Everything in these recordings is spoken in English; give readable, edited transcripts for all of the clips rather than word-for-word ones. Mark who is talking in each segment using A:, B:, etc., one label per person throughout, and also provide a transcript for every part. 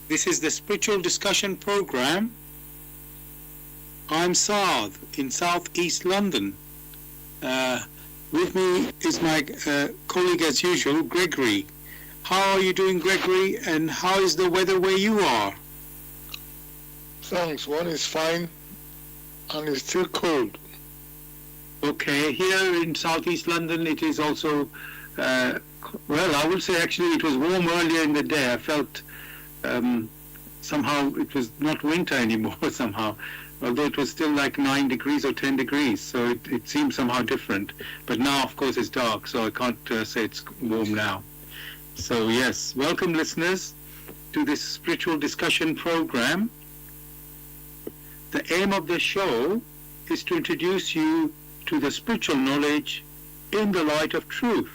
A: This is the Spiritual Discussion Program. I'm Saad in Southeast London. With me is my colleague as usual, Gregory. How are you doing, Gregory, and how is the weather where you are?
B: Thanks, one is fine and it's still cold.
A: Okay, here in Southeast London it is also, well, I would say actually it was warm earlier in the day. I felt somehow it was not winter anymore somehow, although it was still like 9 degrees or 10 degrees, so it seemed somehow different. But now, of course, it's dark, so I can't say it's warm now. So yes, welcome listeners to this spiritual discussion program. The aim of the show is to introduce you to the spiritual knowledge in the light of truth,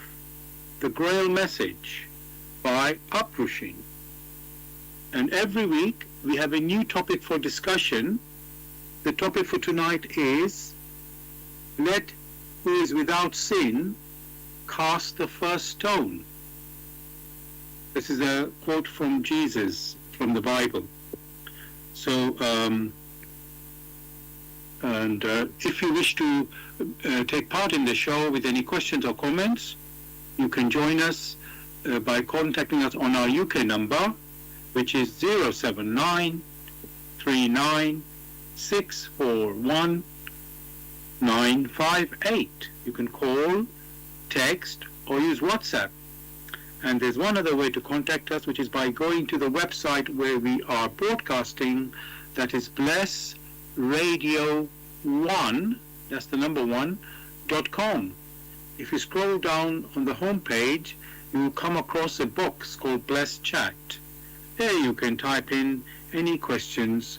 A: the Grail Message by Uprooting. And every week we have a new topic for discussion. The topic for tonight is, "Let who is without sin cast the first stone." This is a quote from Jesus from the Bible. So, if you wish to take part in the show with any questions or comments, you can join us by contacting us on our UK number, which is 079 39 641 958. You can call, text, or use WhatsApp. And there's one other way to contact us, which is by going to the website where we are broadcasting, that is blessradio1, that's the number 1.com. If you scroll down on the home page, you will come across a box called Bless Chat. There you can type in any questions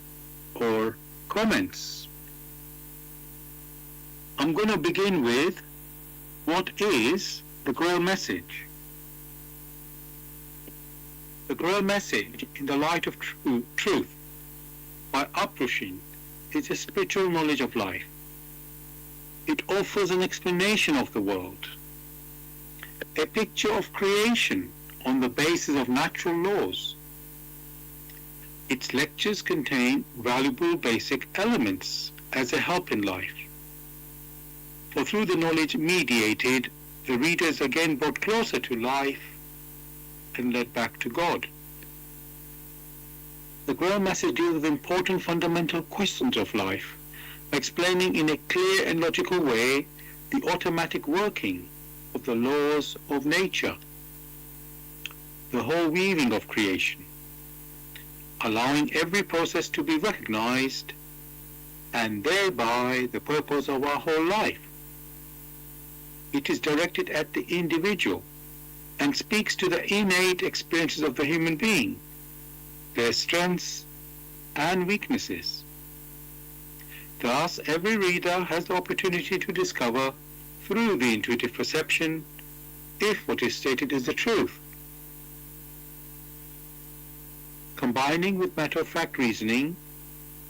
A: or comments. I'm going to begin with, what is the Grail Message? The Grail Message in the light of truth by Uprooting is a spiritual knowledge of life. It offers an explanation of the world, a picture of creation on the basis of natural laws. Its lectures contain valuable basic elements as a help in life. For through the knowledge mediated, the reader is again brought closer to life and led back to God. The Grail Message deals with important fundamental questions of life, explaining in a clear and logical way the automatic working of the laws of nature, the whole weaving of creation, allowing every process to be recognized, and thereby the purpose of our whole life. It is directed at the individual and speaks to the innate experiences of the human being, their strengths and weaknesses. Thus, every reader has the opportunity to discover through the intuitive perception if what is stated is the truth. Combining with matter-of-fact reasoning,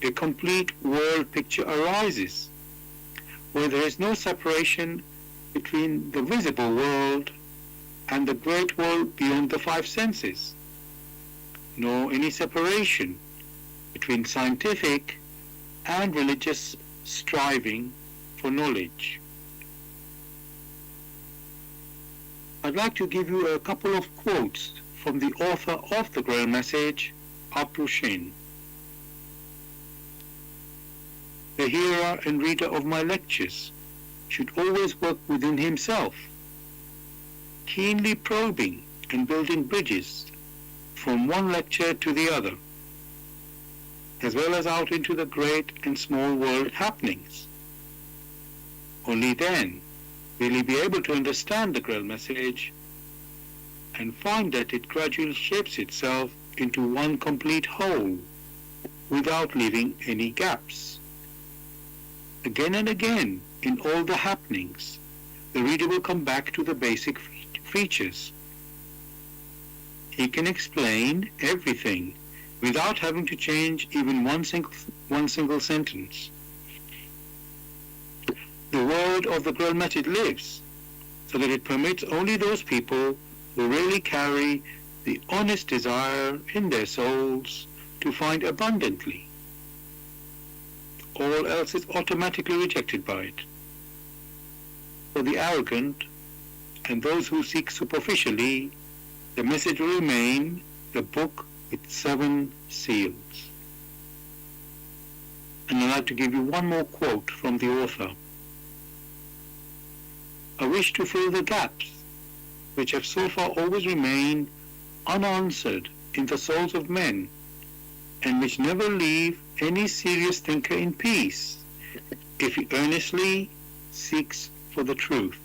A: a complete world picture arises, where there is no separation between the visible world and the great world beyond the five senses, nor any separation between scientific and religious striving for knowledge. I'd like to give you a couple of quotes from the author of the Grail Message, Uprooting. The hearer and reader of my lectures should always work within himself, keenly probing and building bridges from one lecture to the other, as well as out into the great and small world happenings. Only then will he be able to understand the Grail Message and find that it gradually shapes itself into one complete whole without leaving any gaps. Again and again, in all the happenings, the reader will come back to the basic features. He can explain everything without having to change even one single sentence. The world of the Grail Message lives so that it permits only those people who really carry the honest desire in their souls to find abundantly. All else is automatically rejected by it. For the arrogant and those who seek superficially, the message will remain the book with 7 seals. And I'd like to give you one more quote from the author. I wish to fill the gaps which have so far always remained unanswered in the souls of men, and which never leave any serious thinker in peace, if he earnestly seeks for the truth.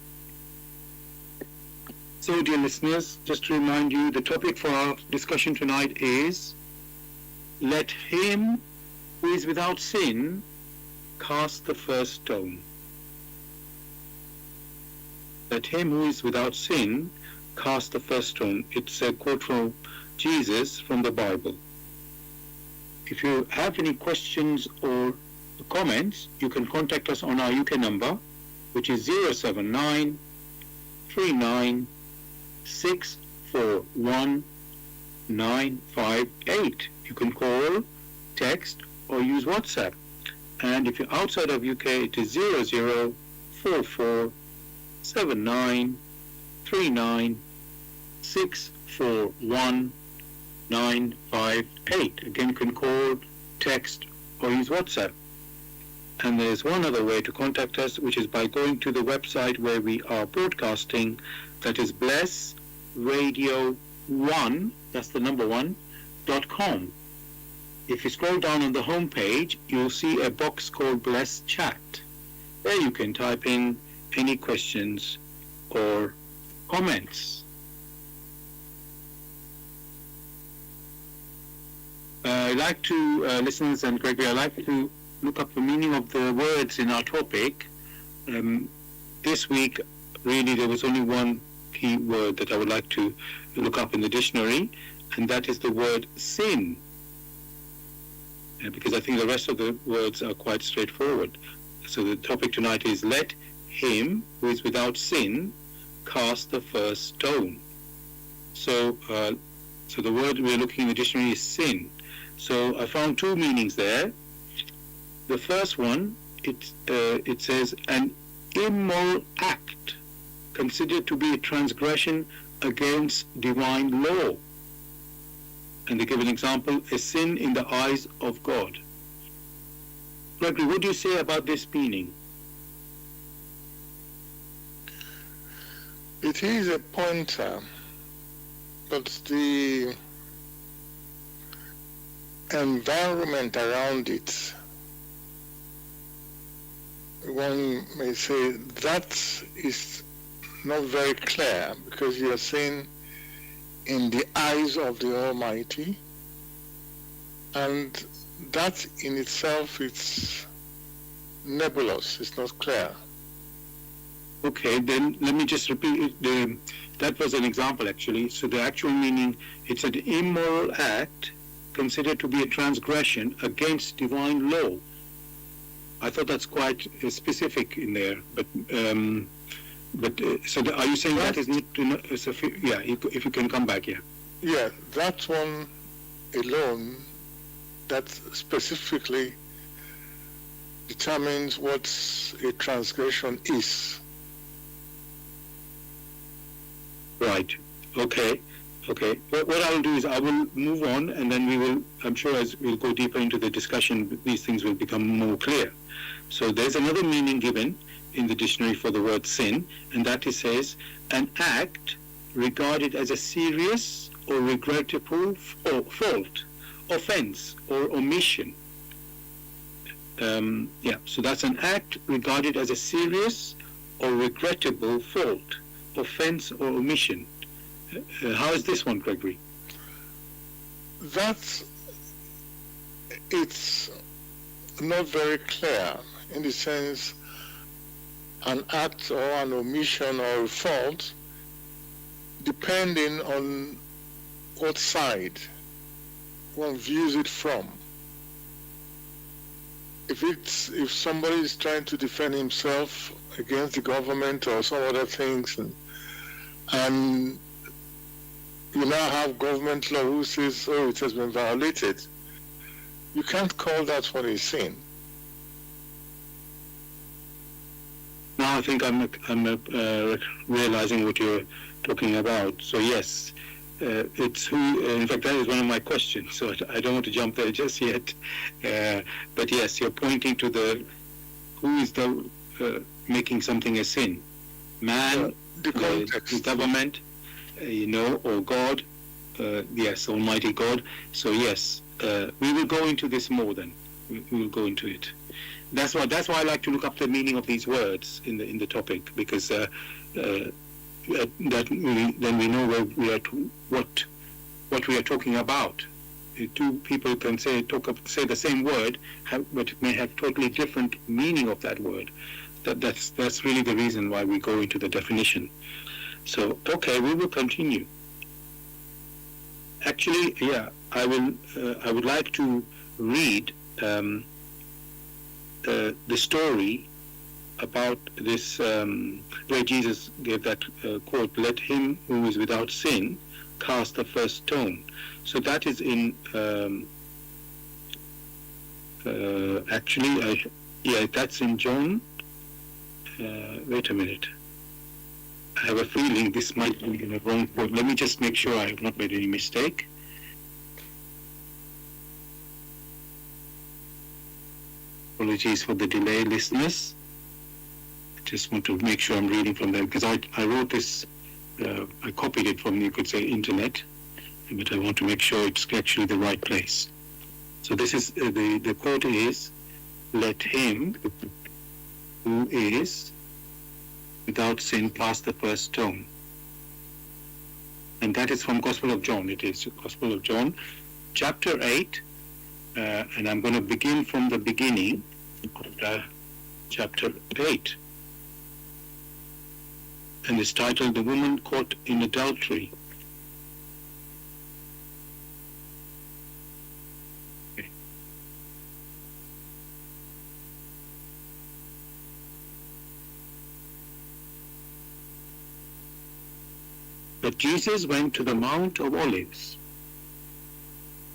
A: So, dear listeners, just to remind you, the topic for our discussion tonight is, let him who is without sin cast the first stone. Let him who is without sin cast the first stone. It's a quote from Jesus from the Bible. If you have any questions or comments, you can contact us on our UK number, which is 079 39 641 958. You can call, text, or use WhatsApp. And if you're outside of UK, it is 0044 79 39 641 958. Again, you can call, text, or use WhatsApp. And there's one other way to contact us, which is by going to the website where we are broadcasting, that is blessradio1, that's the number 1.com. If you scroll down on the home page, you'll see a box called Bless Chat, where you can type in any questions or comments. I'd like to, listeners and Gregory, I'd like to look up the meaning of the words in our topic. This week, really, there was only one key word that I would like to look up in the dictionary, and that is the word sin. Because I think the rest of the words are quite straightforward. So the topic tonight is, let him who is without sin cast the first stone. So the word we're looking in the dictionary is sin. So I found 2 meanings there. The first one, it says an immoral act considered to be a transgression against divine law. And they give an example, a sin in the eyes of God. Gregory, what do you say about this meaning?
B: It is a pointer, but the environment around it, one may say that is not very clear, because you are saying in the eyes of the Almighty, and that in itself is nebulous, it's not clear.
A: Okay, then let me just repeat it. That was an example, actually. So the actual meaning, it's an immoral act considered to be a transgression against divine law. I thought that's quite specific in there, but so are you saying that is not sufficient? Yeah, if you can come back, yeah.
B: Yeah, that one alone, that specifically determines what a transgression is.
A: Right. Okay. What I will do is I will move on, and then we will, I'm sure as we'll go deeper into the discussion, these things will become more clear. So there's another meaning given in the dictionary for the word sin, and that it says, an act regarded as a serious or regrettable fault, offense, or omission. So that's an act regarded as a serious or regrettable fault, offense, or omission. How is this one, Gregory?
B: That it's not very clear, in the sense an act or an omission or a fault, depending on what side one views it from. If somebody is trying to defend himself against the government or some other things, and you now have government law who says, oh, it has been violated. You can't call that one a sin.
A: Now I think I'm realizing what you're talking about. So yes, it's who. In fact, that is one of my questions. So I don't want to jump there just yet. But yes, you're pointing to the who is the making something a sin, man,
B: the context,
A: the government, or God. Yes, Almighty God. So yes, we will go into this more. Then we will go into it. That's why I like to look up the meaning of these words in the topic, because that then we know where we are what we are talking about. Two people can say the same word, but may have totally different meaning of that word. That's really the reason why we go into the definition. So okay, we will continue. Actually, yeah, I would like to read the story about this where Jesus gave that quote, "Let him who is without sin cast the first stone." So that is in that's in John. Wait a minute. I have a feeling this might be in the wrong quote. Let me just make sure I have not made any mistake. Apologies for the delay, listeners. I just want to make sure I'm reading from them, because I wrote this, I copied it from, you could say, internet, but I want to make sure it's actually the right place. So this is, the quote is, "Let him who is without sin cast the first stone." And that is from Gospel of John. It is Gospel of John, chapter 8, and I'm going to begin from the beginning of chapter 8. And it's titled, "The Woman Caught in Adultery." Okay. But Jesus went to the Mount of Olives.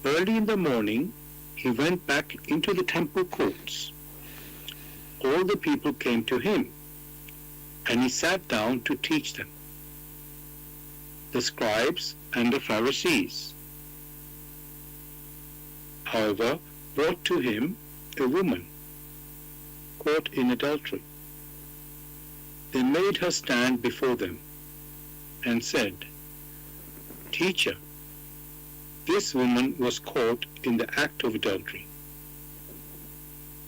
A: Early in the morning, he went back into the temple courts. All the people came to him, and he sat down to teach them. The scribes and the Pharisees, however, brought to him a woman caught in adultery. They made her stand before them and said, "Teacher, this woman was caught in the act of adultery.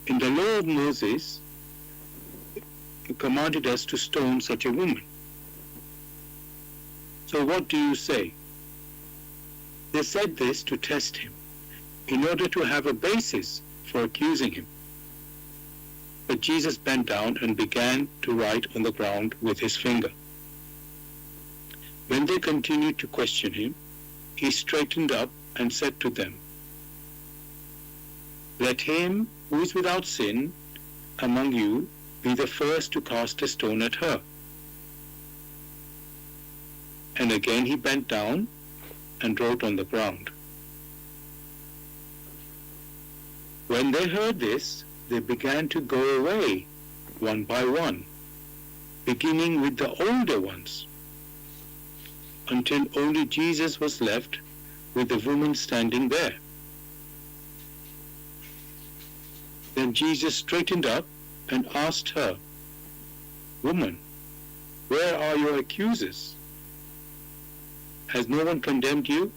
A: In the law of Moses, he commanded us to stone such a woman. So what do you say?" They said this to test him, in order to have a basis for accusing him. But Jesus bent down and began to write on the ground with his finger. When they continued to question him, he straightened up and said to them, "Let him who is without sin among you be the first to cast a stone at her." And again he bent down and wrote on the ground. When they heard this, they began to go away one by one, beginning with the older ones, until only Jesus was left with the woman standing there. Then Jesus straightened up and asked her, "Woman, where are your accusers? Has no one condemned you?"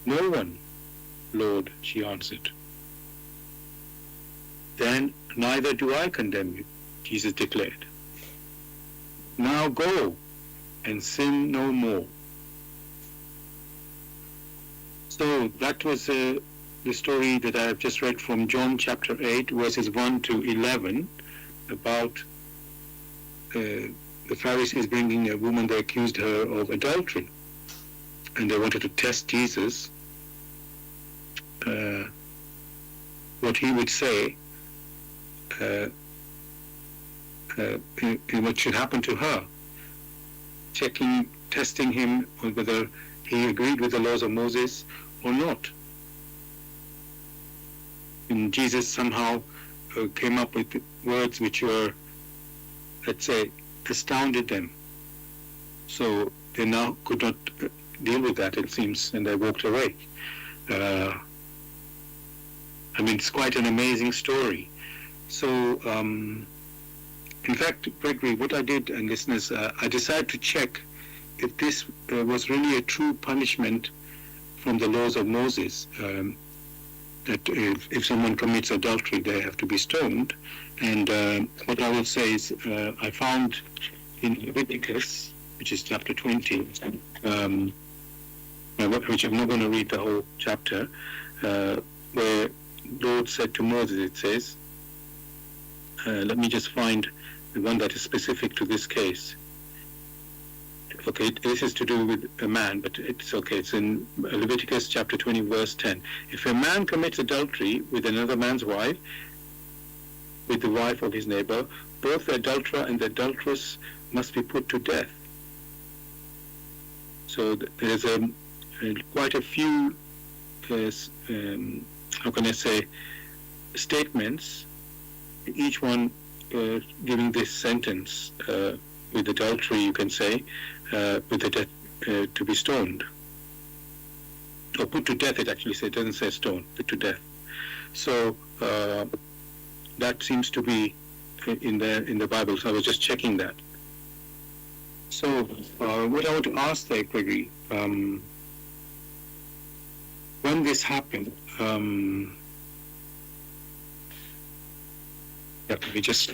A: "No one, Lord," she answered. "Then neither do I condemn you," Jesus declared. "Now go and sin no more." So that was the story that I have just read from John chapter 8, verses 1 to 11, about the Pharisees bringing a woman. They accused her of adultery, and they wanted to test Jesus, what he would say, what should happen to her, checking testing him on whether he agreed with the laws of Moses or not. And Jesus somehow came up with words which were, let's say, astounded them. So they now could not deal with that, it seems, and they walked away. I mean, it's quite an amazing story. So, in fact, Gregory, what I did, and listeners, I decided to check if this was really a true punishment from the laws of Moses, that if someone commits adultery, they have to be stoned. And what I will say is, I found in Leviticus, which is chapter 20, which I'm not going to read the whole chapter, where Lord said to Moses, it says, let me just find the one that is specific to this case. Okay, this is to do with a man, but it's okay. It's in Leviticus chapter 20, verse 10. If a man commits adultery with another man's wife, with the wife of his neighbor, both the adulterer and the adulteress must be put to death. So there's quite a few, how can I say, statements, each one giving this sentence with adultery, you can say, with the death to be stoned. Or put to death, it actually says, it doesn't say stone, put to death. So that seems to be in the Bible, so I was just checking that. So what I want to ask there, Gregory, when this happened, we just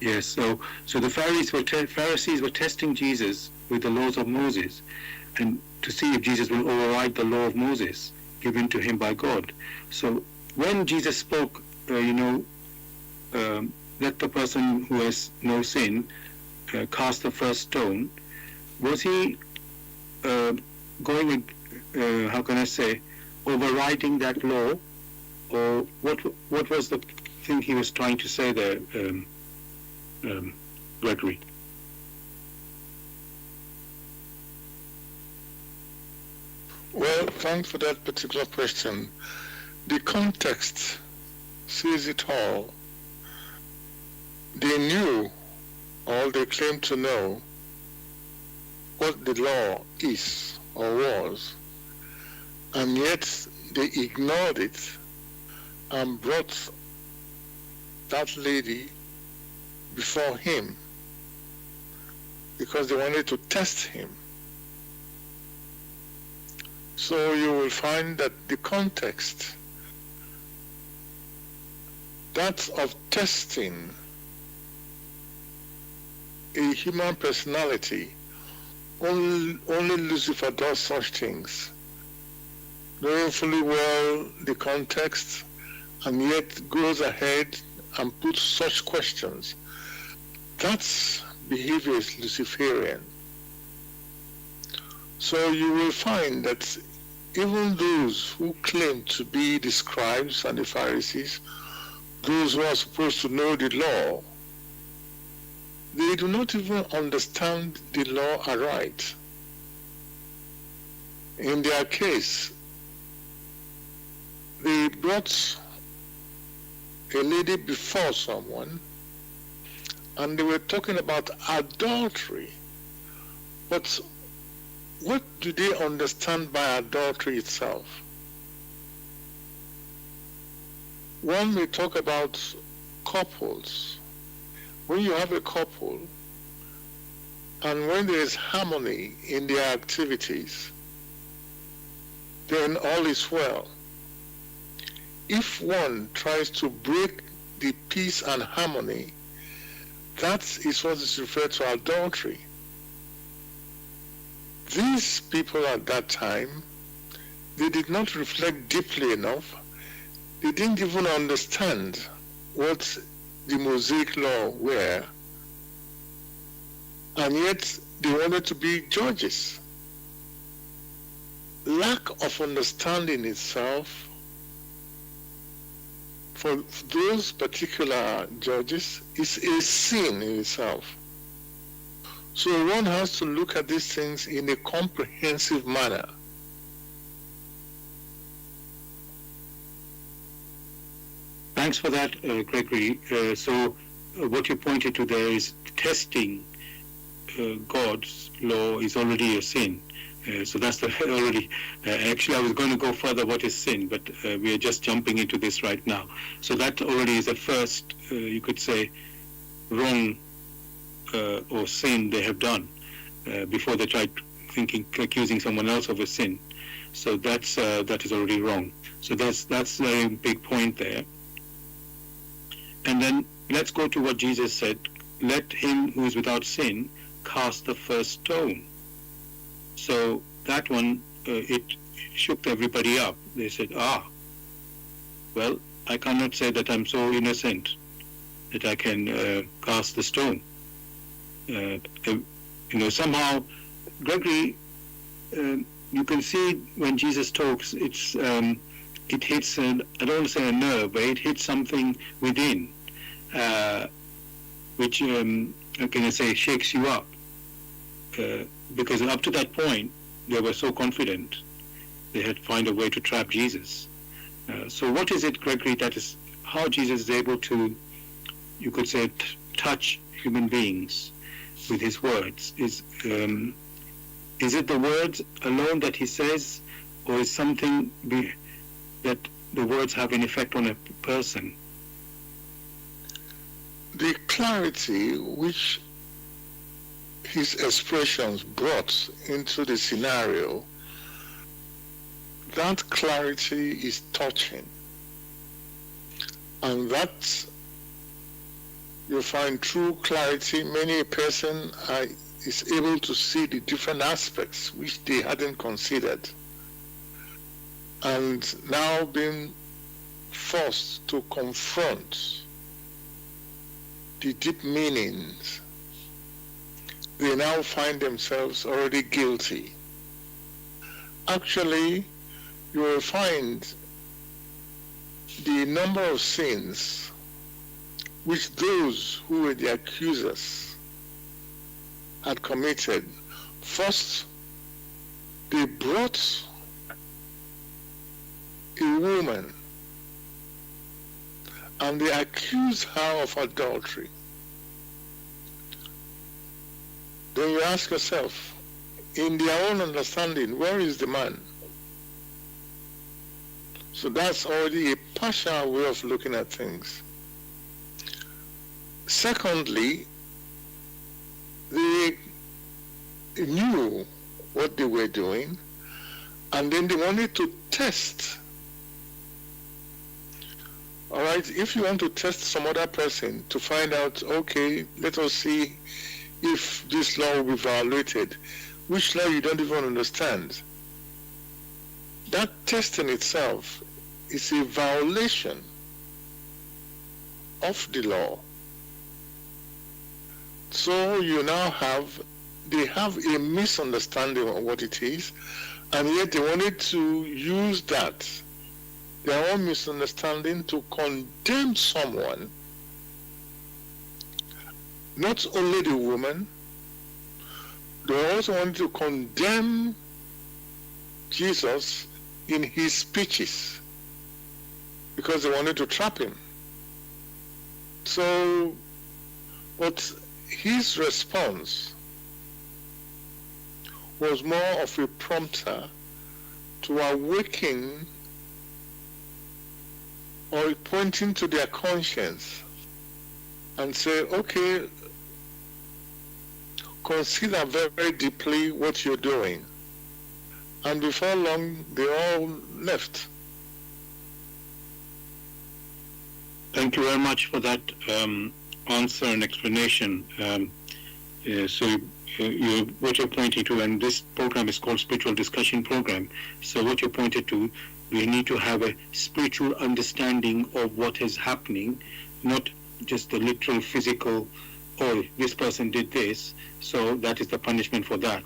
A: yes. So the Pharisees were testing Jesus with the laws of Moses, and to see if Jesus will override the law of Moses given to him by God. So when Jesus spoke, let the person who has no sin cast the first stone, was he going, how can I say, overriding that law, or what was the thing he was trying to say there, Gregory?
B: Well, thanks for that particular question. The context says it all. They knew, or they claimed to know, what the law is or was, and yet they ignored it and brought that lady before him because they wanted to test him. So you will find that the context, that of testing a human personality, only Lucifer does such things, knowing fully well the context, and yet goes ahead and puts such questions. That behavior is Luciferian. So you will find that even those who claim to be the scribes and the Pharisees, those who are supposed to know the law, they do not even understand the law aright. In their case, they brought a lady before someone, and they were talking about adultery. But what do they understand by adultery itself? One may talk about couples. When you have a couple, and when there is harmony in their activities, then all is well. If one tries to break the peace and harmony, that is what is referred to adultery. These people at that time, they did not reflect deeply enough. They didn't even understand what the Mosaic law were, and yet they wanted to be judges. Lack of understanding itself for those particular judges is a sin in itself. So one has to look at these things in a comprehensive manner.
A: Thanks for that, Gregory. So what you pointed to there is testing God's law is already a sin. So that's already, actually I was going to go further, what is sin, but we are just jumping into this right now. So that already is the first, you could say, wrong or sin they have done before they tried accusing someone else of a sin. So that is already wrong. So that's a big point there. And then let's go to what Jesus said, let him who is without sin cast the first stone. So that one, it shook everybody up. They said, well, I cannot say that I'm so innocent that I can cast the stone. Somehow, Gregory, you can see when Jesus talks, it hits, I don't want to say a nerve, but it hits something within, which, how can I say, shakes you up. Because up to that point, they were so confident they had found a way to trap Jesus. So what is it, Gregory, that is how Jesus is able to, you could say, touch human beings with his words? Is it the words alone that he says, or is something that the words have an effect on a person?
B: The clarity which his expressions brought into the scenario, that clarity is touching. And that you find true clarity. Many a person is able to see the different aspects which they hadn't considered. And now being forced to confront the deep meanings, they now find themselves already guilty. Actually, you will find the number of sins which those who were the accusers had committed. First, they brought a woman and they accused her of adultery. Then you ask yourself, in their own understanding, where is the man? So that's already a partial way of looking at things. Secondly, they knew what they were doing, and then they wanted to test. All right, if you want to test some other person to find out, okay, let us see if this law will be violated, which law you don't even understand. That test in itself is a violation of the law. So you now they have a misunderstanding of what it is, and yet they wanted to use that, their own misunderstanding, to condemn someone. Not only the woman, they also wanted to condemn Jesus in his speeches because they wanted to trap him. So, but his response was more of a prompter to awaken or pointing to their conscience and say, okay, consider very, very deeply what you're doing. And before long, they all left.
A: Thank you very much for that answer and explanation. What you're pointing to, and this program is called Spiritual Discussion Program. So what you pointed to, we need to have a spiritual understanding of what is happening, not just the literal physical, oh, this person did this, so that is the punishment for that.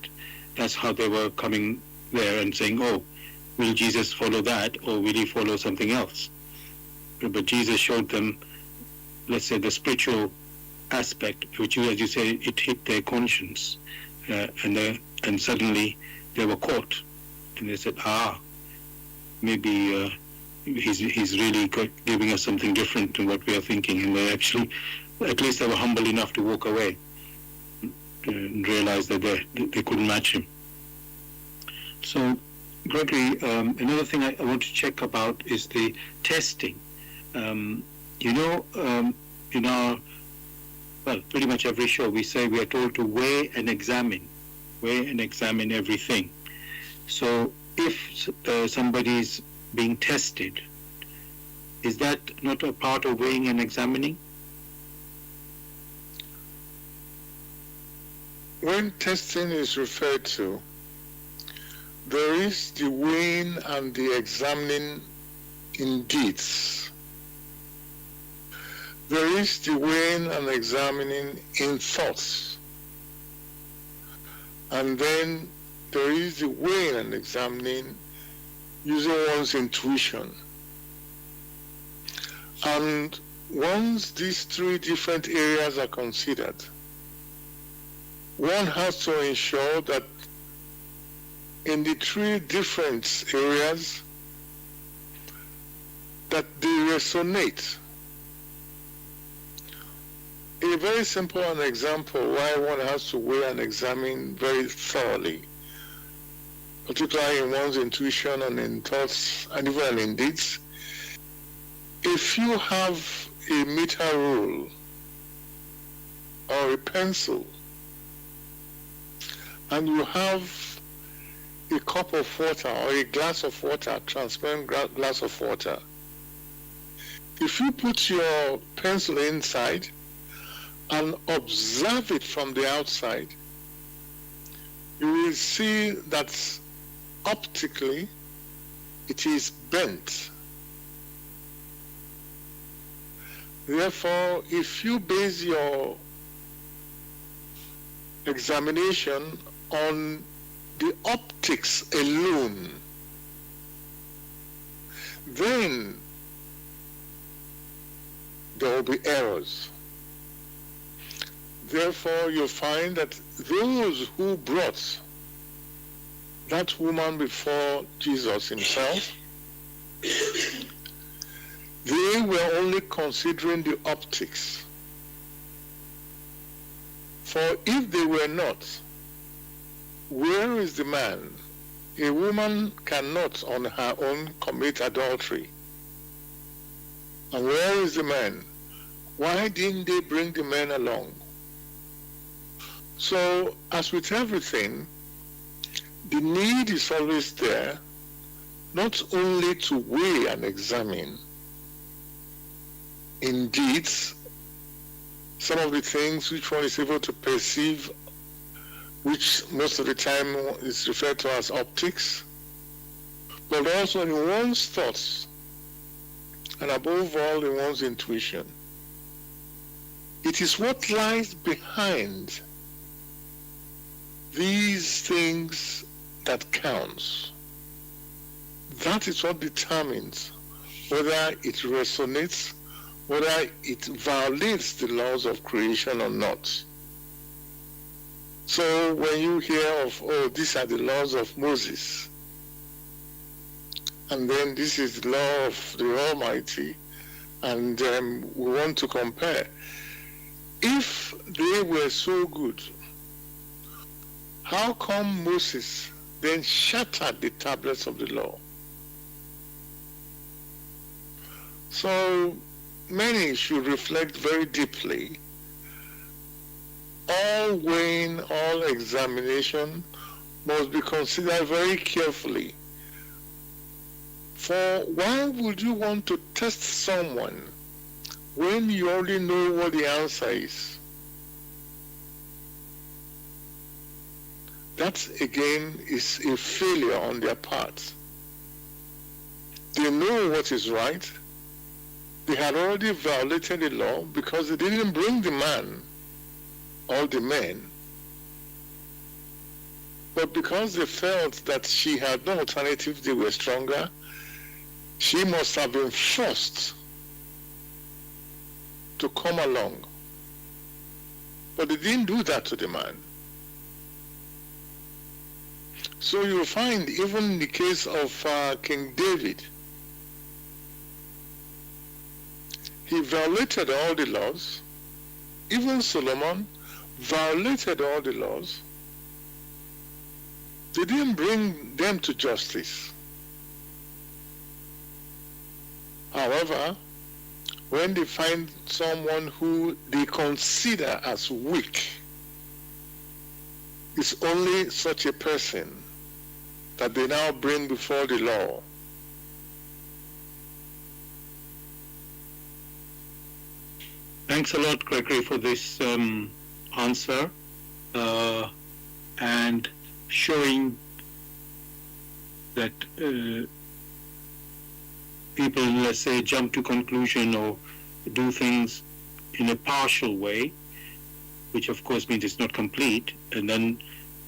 A: That's how they were coming there and saying, oh, will Jesus follow that, or will he follow something else? but Jesus showed them, let's say, the spiritual aspect, which, as you say, it hit their conscience, and suddenly they were caught, and they said, maybe he's really giving us something different to what we are thinking, and they actually, at least they were humble enough to walk away and realize that they couldn't match him. So, Gregory, another thing I want to check about is the testing. In our, pretty much every show, we say we are told to weigh and examine everything. So if somebody's being tested, is that not a part of weighing and examining?
B: When testing is referred to, there is the weighing and the examining in deeds. There is the weighing and examining in thoughts. And then there is the weighing and examining using one's intuition. And once these three different areas are considered, one has to ensure that in the three different areas that they resonate. A very simple example why one has to weigh and examine very thoroughly, particularly in one's intuition and in thoughts and even in deeds. If you have a meter rule or a pencil and you have a cup of water or a glass of water, transparent glass of water, if you put your pencil inside and observe it from the outside, you will see that optically it is bent. Therefore, if you base your examination on the optics alone, then there will be errors. Therefore, you find that those who brought that woman before Jesus himself, they were only considering the optics. For if they were not, where is the man? A woman cannot on her own commit adultery. And where is the man? Why didn't they bring the man along? So, as with everything, the need is always there, not only to weigh and examine. Indeed, some of the things which one is able to perceive, which most of the time is referred to as optics, but also in one's thoughts, and above all in one's intuition. It is what lies behind these things that counts. That is what determines whether it resonates, whether it violates the laws of creation or not. So when you hear of, these are the laws of Moses, and then this is the law of the Almighty, and we want to compare. If they were so good, how come Moses then shattered the tablets of the law? So many should reflect very deeply. All weighing, all examination must be considered very carefully. For why would you want to test someone when you already know what the answer is? That again is a failure on their part. They know what is right. They had already violated the law because they didn't bring the man or the men. But because they felt that she had no alternative, they were stronger, she must have been forced to come along. But they didn't do that to the man. So you find even in the case of King David, he violated all the laws. Even Solomon violated all the laws. They didn't bring them to justice. However, when they find someone who they consider as weak, it's only such a person that they now bring before the law.
A: Thanks a lot, Gregory, for this answer and showing that people, let's say, jump to conclusion or do things in a partial way, which of course means it's not complete, and then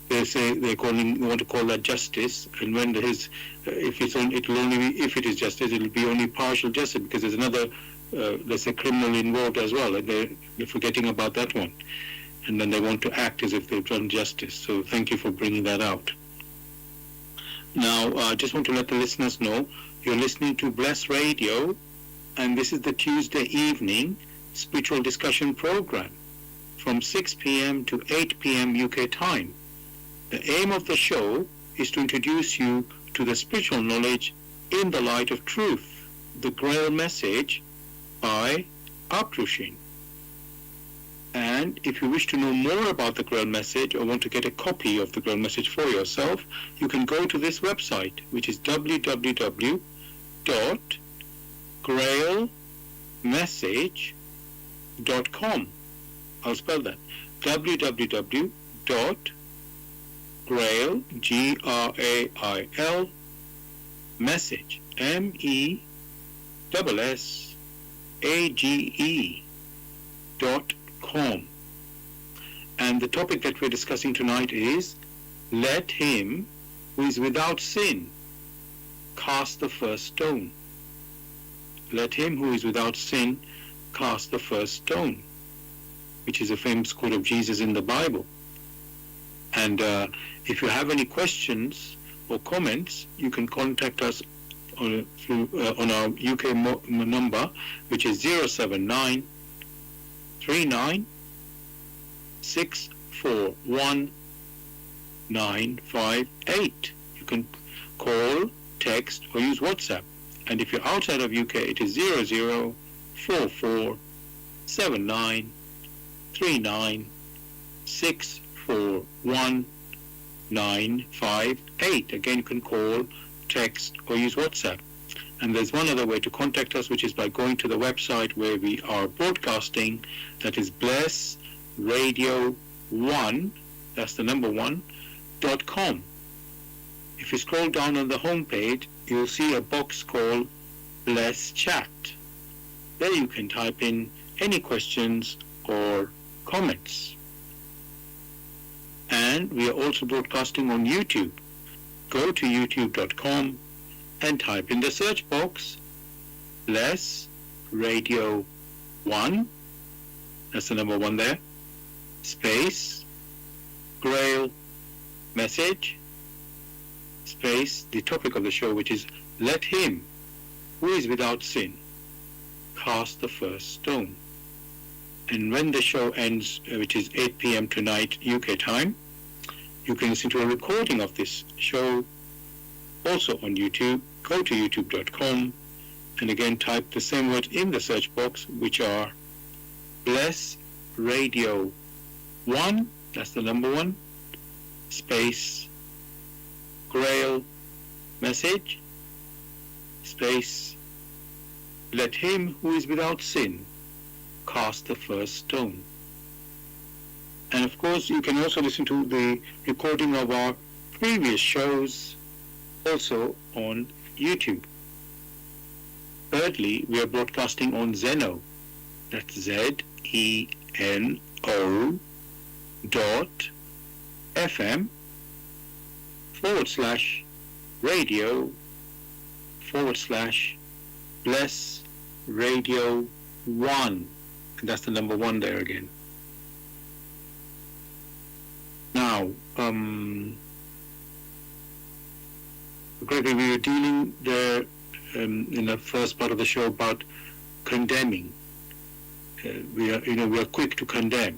A: they say they want to call that justice, and when there is, if it is justice, it will be only partial justice because there's another, let's say, criminal involved as well, and they're forgetting about that one, and then they want to act as if they've done justice. So thank you for bringing that out. Now, I just want to let the listeners know you're listening to Bless Radio, and this is the Tuesday evening spiritual discussion program from 6 p.m. to 8 p.m. UK time. The aim of the show is to introduce you to the spiritual knowledge in the light of truth, the Grail Message by Abdushin. And if you wish to know more about the Grail Message or want to get a copy of the Grail Message for yourself, you can go to this website, which is www.grailmessage.com. I'll spell that. www.grail, Grail, message, MESSAGE.com. And the topic that we're discussing tonight is, let him who is without sin cast the first stone. Let him who is without sin cast the first stone, which is a famous quote of Jesus in the Bible. And if you have any questions or comments, you can contact us on our UK number, which is 079 39 641 958. You can call, text, or use WhatsApp. And if you're outside of UK, it is 0044 79 39 641 958. Again, you can call, text, or use WhatsApp. And there's one other way to contact us, which is by going to the website where we are broadcasting. That is Bless Radio 1, that's the number 1.com. If you scroll down on the home page, you'll see a box called Bless Chat. There you can type in any questions or comments. And we are also broadcasting on YouTube. Go to youtube.com and type in the search box Bless Radio 1, that's the number 1 there, space Grail Message, space the topic of the show, which is let him who is without sin cast the first stone. And when the show ends, which is 8 p.m. tonight UK time, you can listen to a recording of this show also on YouTube. Go to youtube.com and again type the same words in the search box, which are Bless Radio 1, that's the number 1, space Grail Message, space let him who is without sin cast the first stone. And of course, you can also listen to the recording of our previous shows also on YouTube. Thirdly, we are broadcasting on Zeno. That's ZENO.FM/radio/Bless Radio 1. That's the number one there again. Now, Gregory, we were dealing there in the first part of the show about condemning. We are quick to condemn,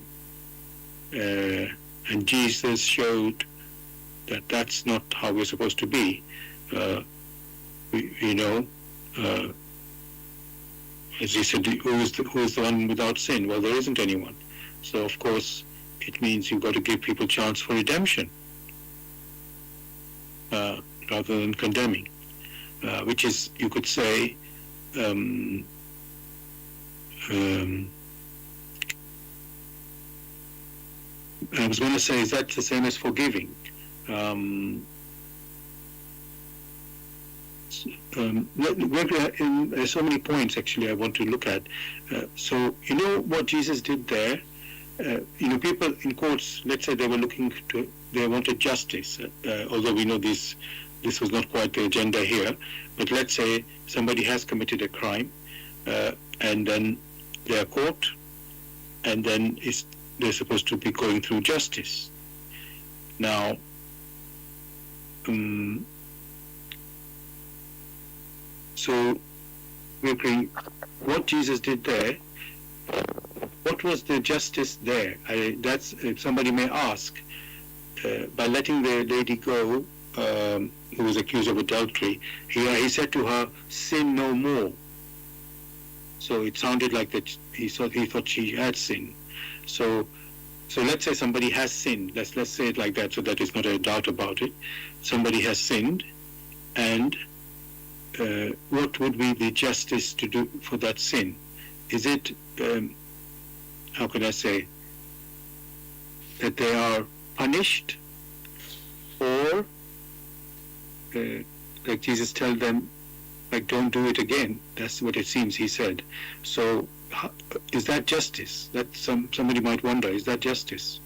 A: and Jesus showed that that's not how we're supposed to be. As he said, who is the one without sin? Well, there isn't anyone. So, of course, it means you've got to give people chance for redemption rather than condemning, which is, you could say, I was going to say, is that the same as forgiving? There's so many points actually I want to look at. So you know what Jesus did there? People in courts, let's say they wanted justice, although we know this was not quite the agenda here, but let's say somebody has committed a crime, and then they are caught, and then they're supposed to be going through justice. Now, so we're agreeing what Jesus did there. What was the justice there? Somebody may ask, by letting the lady go, who was accused of adultery, he said to her, "Sin no more." So it sounded like that he thought she had sinned. So let's say somebody has sinned. Let's say it like that, so that there's not a doubt about it. Somebody has sinned, and what would be the justice to do for that sin? Is it, how can I say, that they are punished, or like Jesus tell them, like, don't do it again? That's what it seems he said. So is that justice? That somebody might wonder, is that justice?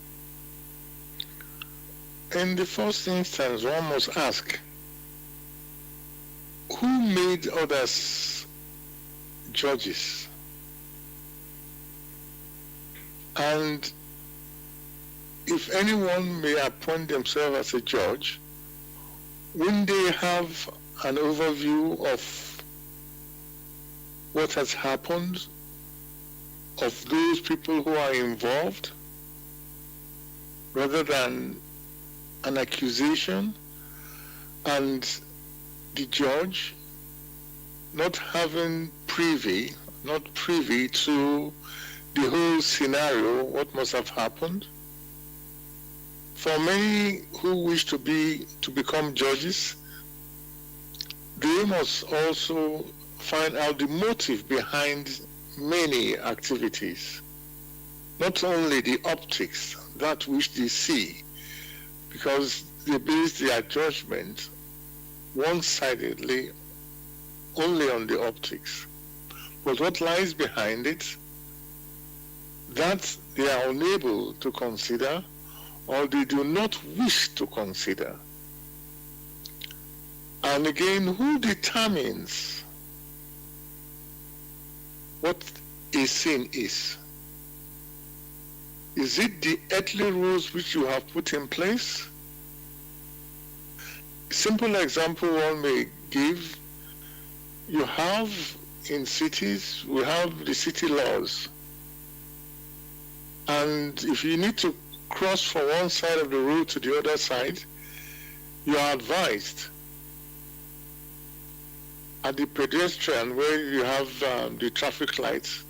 B: In the first instance, one must ask, who made others judges? And if anyone may appoint themselves as a judge, wouldn't they have an overview of what has happened, of those people who are involved, rather than an accusation and the judge not privy to the whole scenario, what must have happened? For many who wish to become judges, they must also find out the motive behind many activities, not only the optics, that which they see, because they base their judgment one-sidedly only on the optics. But what lies behind it, that they are unable to consider, or they do not wish to consider. And again, who determines what a sin is? Is it the earthly rules which you have put in place? Simple example one may give, you have in cities, we have the city laws. And if you need to cross from one side of the road to the other side, you are advised at the pedestrian where you have the traffic lights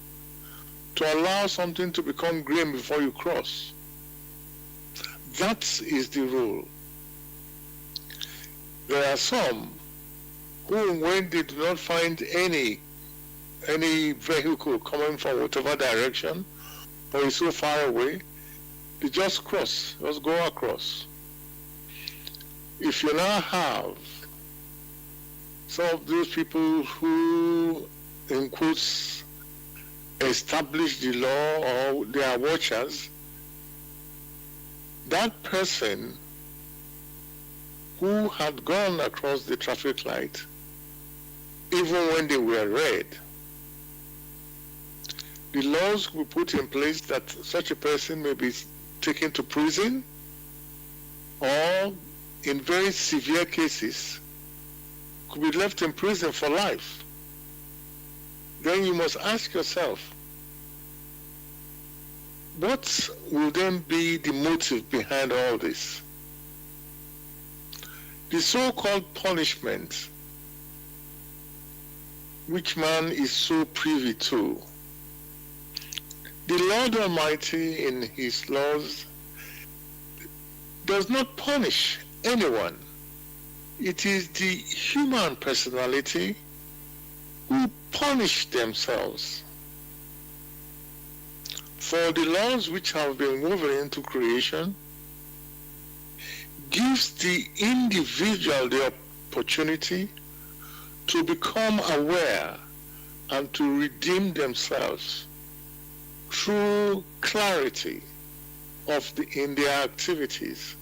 B: to allow something to become green before you cross. That is the rule. There are some who, when they do not find any vehicle coming from whatever direction, or is so far away, they just go across. If you now have some of those people who, in quotes, establish the law, or they are watchers, that person who had gone across the traffic light, even when they were red, The laws will be put in place that such a person may be taken to prison, or in very severe cases could be left in prison for life. Then you must ask yourself, what will then be the motive behind all this? The so-called punishment which man is so privy to, the Lord Almighty in his laws does not punish anyone. It is the human personality who punish themselves. For the laws which have been woven into creation gives the individual the opportunity to become aware and to redeem themselves through clarity in their activities,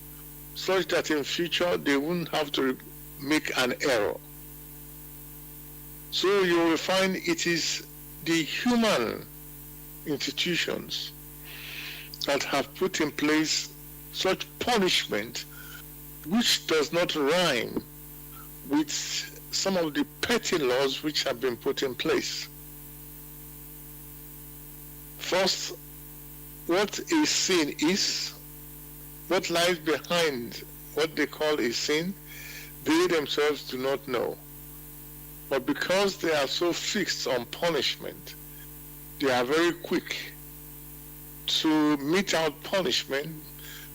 B: such that in future they wouldn't have to make an error. So you will find it is the human institutions that have put in place such punishment which does not rhyme with some of the petty laws which have been put in place. First, what a sin is, what lies behind what they call a sin, they themselves do not know. But because they are so fixed on punishment, they are very quick to mete out punishment,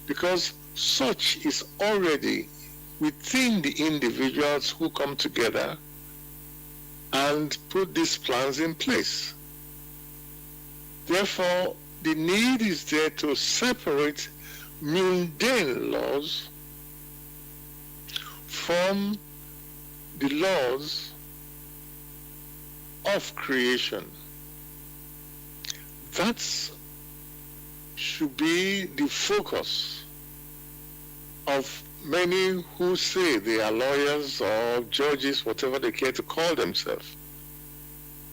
B: because such is already within the individuals who come together and put these plans in place. Therefore, the need is there to separate mundane laws from the laws of creation. That should be the focus of many who say they are lawyers or judges, whatever they care to call themselves.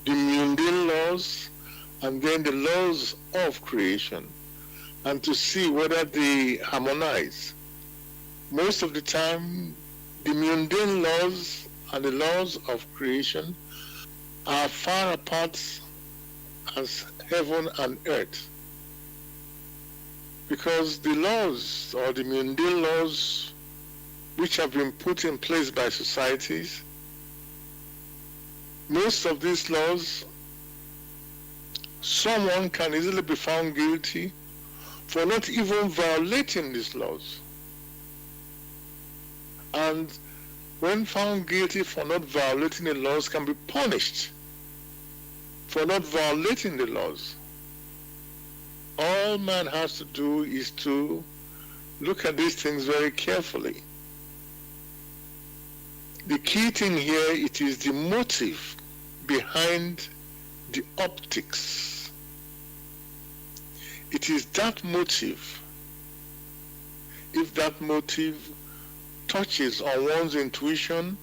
B: The mundane laws and then the laws of creation, and to see whether they harmonize. Most of the time, the mundane laws and the laws of creation are far apart as heaven and earth, because the laws or the mundane laws which have been put in place by societies, most of these laws, someone can easily be found guilty for not even violating these laws. And when found guilty for not violating the laws, can be punished for not violating the laws. All man has to do is to look at these things very carefully. The key thing here, it is the motive behind the optics. It is that motive. If that motive touches on one's intuition,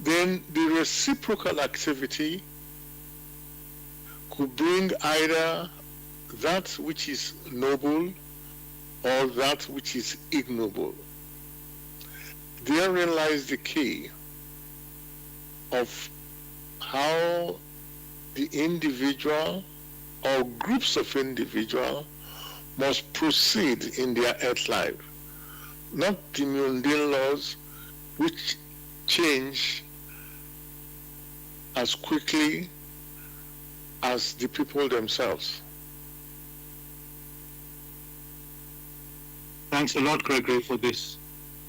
B: then the reciprocal activity could bring either that which is noble or that which is ignoble. Therein lies the key of how the individual or groups of individuals must proceed in their earth life. Not the mundane laws which change as quickly as the people themselves.
A: Thanks a lot, Gregory, for this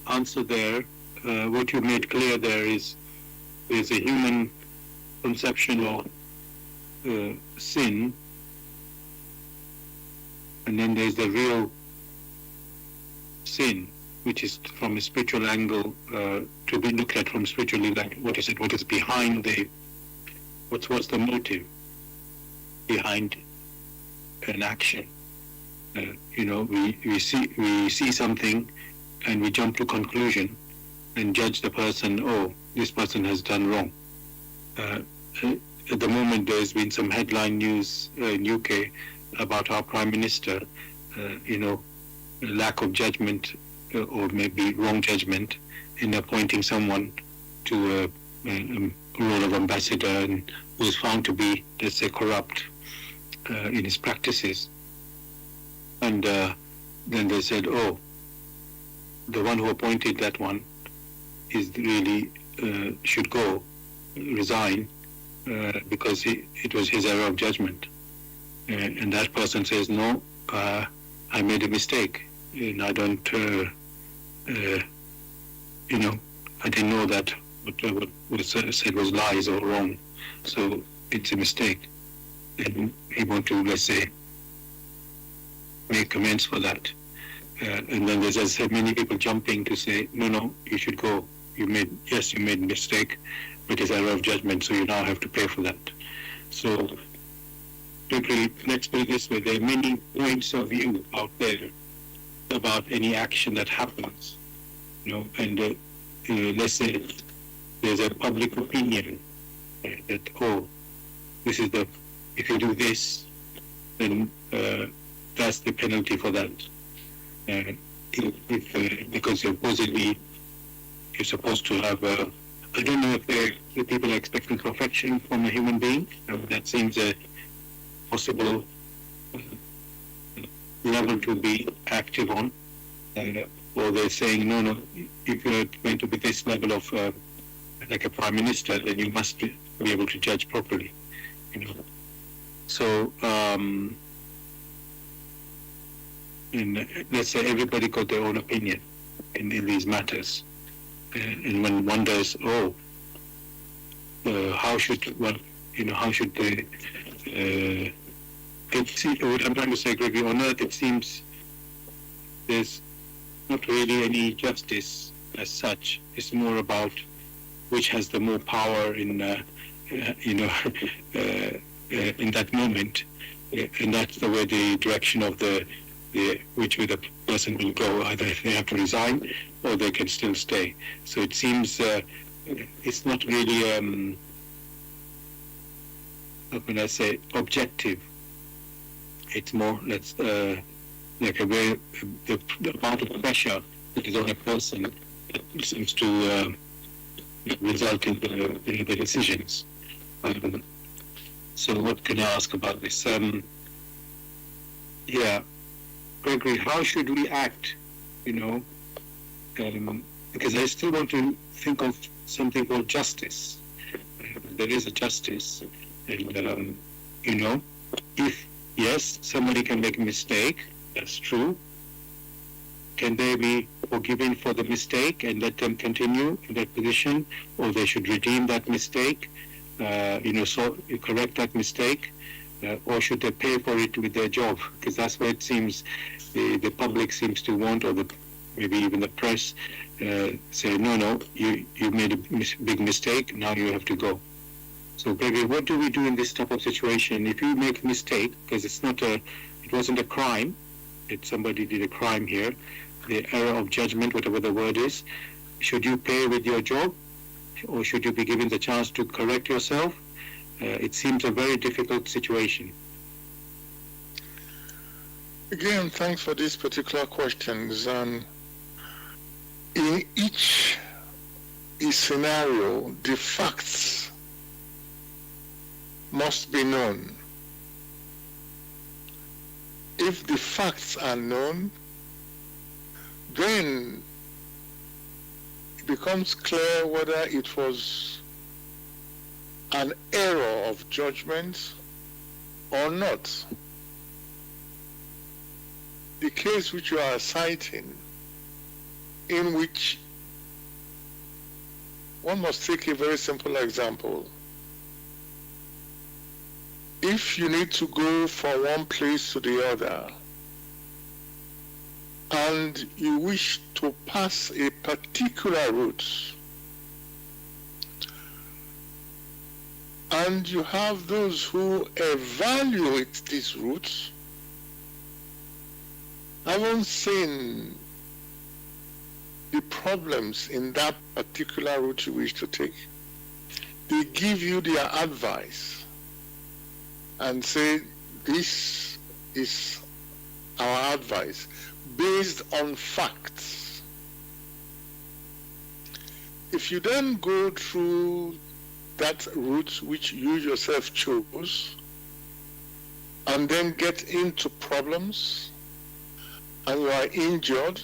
A: answer there. What you made clear there is there's a human conception of sin, and then there's the real sin, which is from a spiritual angle to be looked at from spiritually, like what is behind what's the motive behind an action. We see something and we jump to conclusion and judge the person. Oh, this person has done wrong. at the moment there's been some headline news in UK about our Prime Minister, lack of judgment or maybe wrong judgment in appointing someone to a role of ambassador and who was found to be, let's say, corrupt in his practices. And then they said, oh, the one who appointed that one is really should go, resign, because it was his error of judgment. And that person says, no, I made a mistake, and I don't, I didn't know that what was said was lies or wrong, so it's a mistake. And he want to, let's say, make amends for that. And then there's, as I said, many people jumping to say, no, you should go. You made a mistake, but it's error of judgment, so you now have to pay for that. So, let's put it this way, there are many points of view out there about any action that happens, and let's say there's a public opinion that, this is if you do this, then that's the penalty for that. Because supposedly you're supposed to have I don't know if people are expecting perfection from a human being. That seems a possible level to be active on. Or they're saying, no, if you're going to be this level of like a prime minister, then you must be able to judge properly. So, and let's say everybody got their own opinion in these matters. And one wonders, how should they, what I'm trying to say, Gregory, on earth it seems there's not really any justice as such. It's more about which has the more power in, in that moment. And that's the way the direction of which way the person will go. Either they have to resign or they can still stay. So it seems it's not really, how can I say, objective. It's more, like a way, the amount of pressure that is on a person seems to result in the decisions. So what can I ask about this? Gregory, how should we act, because I still want to think of something called justice. There is a justice, and, if, yes, somebody can make a mistake, that's true. Can they be forgiven for the mistake and let them continue in that position, or they should redeem that mistake, so correct that mistake, or should they pay for it with their job? Because that's what it seems the public seems to want, or maybe even the press say, no, you made a big mistake, now you have to go. So, Gregory, what do we do in this type of situation? If you make a mistake, because it wasn't a crime, somebody did a crime here, the error of judgment, whatever the word is, should you pay with your job, or should you be given the chance to correct yourself? It seems a very difficult situation.
B: Again, thanks for these particular questions. In each scenario, the facts must be known. If the facts are known, then it becomes clear whether it was an error of judgment or not. The case which you are citing, in which one must take a very simple example. If you need to go from one place to the other, and you wish to pass a particular route, and you have those who evaluate these routes, haven't seen the problems in that particular route you wish to take. They give you their advice. and say, this is our advice based on facts. If you then go through that route which you yourself chose and then get into problems and you are injured,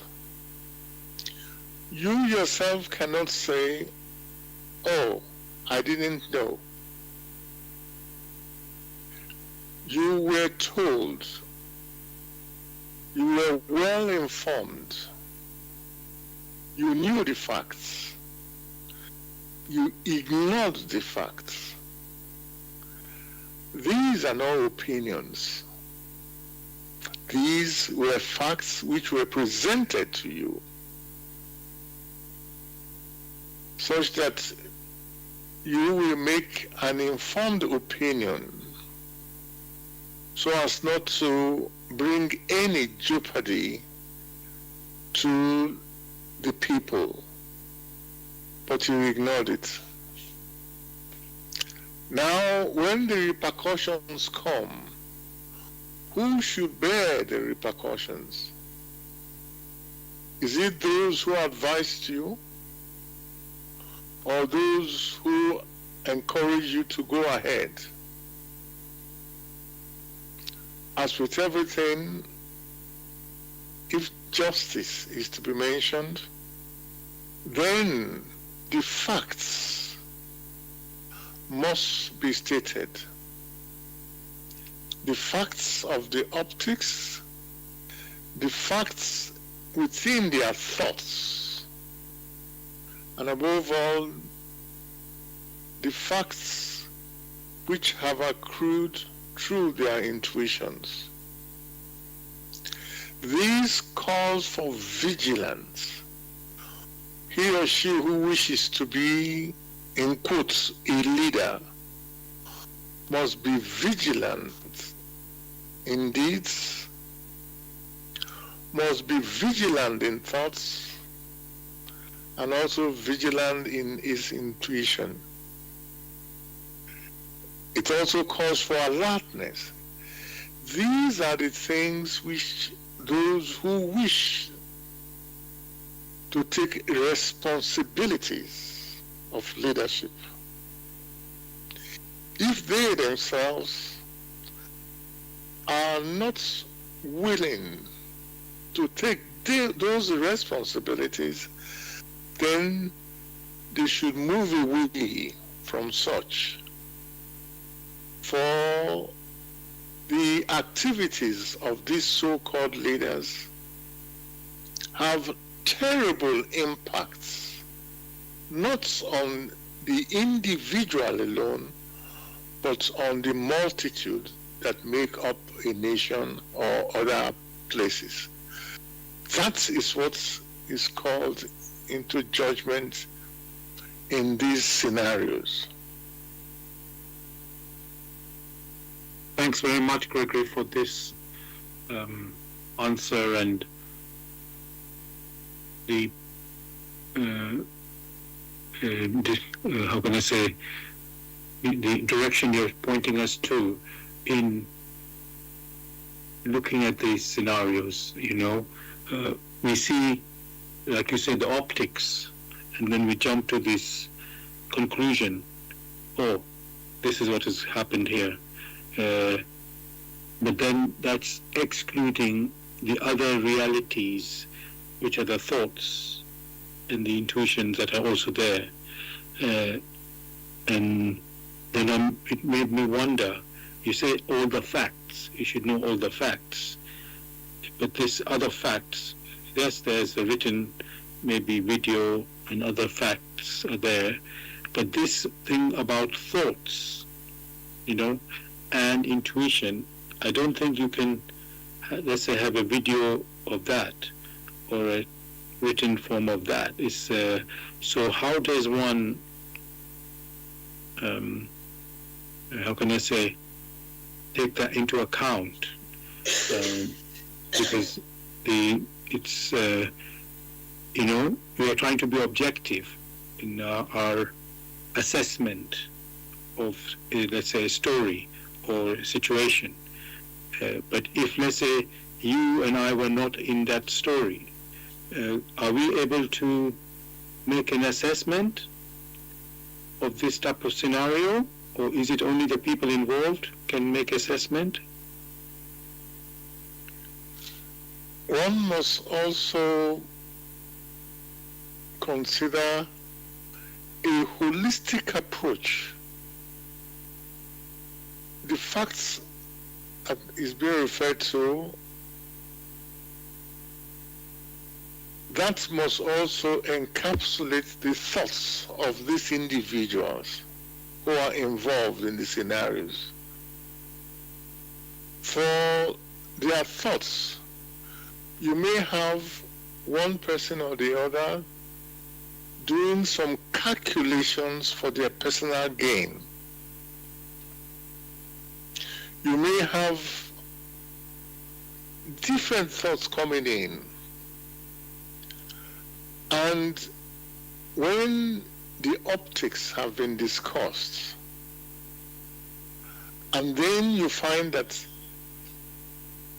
B: you yourself cannot say, oh, I didn't know. You were told, you were well informed, you knew the facts, you ignored the facts. These are not opinions. These were facts which were presented to you, such that you will make an informed opinion so as not to bring any jeopardy to the people, but you ignored it. Now, when the repercussions come, who should bear the repercussions? Is it those who advised you, or those who encourage you to go ahead? As with everything, if justice is to be mentioned, then the facts must be stated. The facts of the optics, the facts within their thoughts, and above all, the facts which have accrued through their intuitions. This calls for vigilance. He or she who wishes to be, in quotes, a leader, must be vigilant in deeds, must be vigilant in thoughts, and also vigilant in his intuition. It also calls for alertness. These are the things which those who wish to take responsibilities of leadership, if they themselves are not willing to take those responsibilities, then they should move away from such. For the activities of these so-called leaders have terrible impacts, not on the individual alone, but on the multitude that make up a nation or other places. That is what is called into judgment in these scenarios.
A: Thanks very much, Gregory, for this answer and the how can I say, the direction you're pointing us to in looking at these scenarios. We see, like you said, the optics, and then we jump to this conclusion, oh, this is what has happened here. But then that's excluding the other realities, which are the thoughts and the intuitions that are also there. And then it made me wonder, you say all the facts, you should know all the facts, but this other facts, yes, there's a written, maybe video and other facts are there, but this thing about thoughts, and intuition, I don't think you can, let's say, have a video of that or a written form of that. So how does one, how can I say, take that into account? Because we are trying to be objective in our assessment of, let's say, a story or situation. But if, let's say, you and I were not in that story, are we able to make an assessment of this type of scenario, or is it only the people involved can make assessment?
B: One must also consider a holistic approach. The facts that is being referred to, that must also encapsulate the thoughts of these individuals who are involved in the scenarios. For their thoughts, you may have one person or the other doing some calculations for their personal gain. You may have different thoughts coming in. And when the optics have been discussed, and then you find that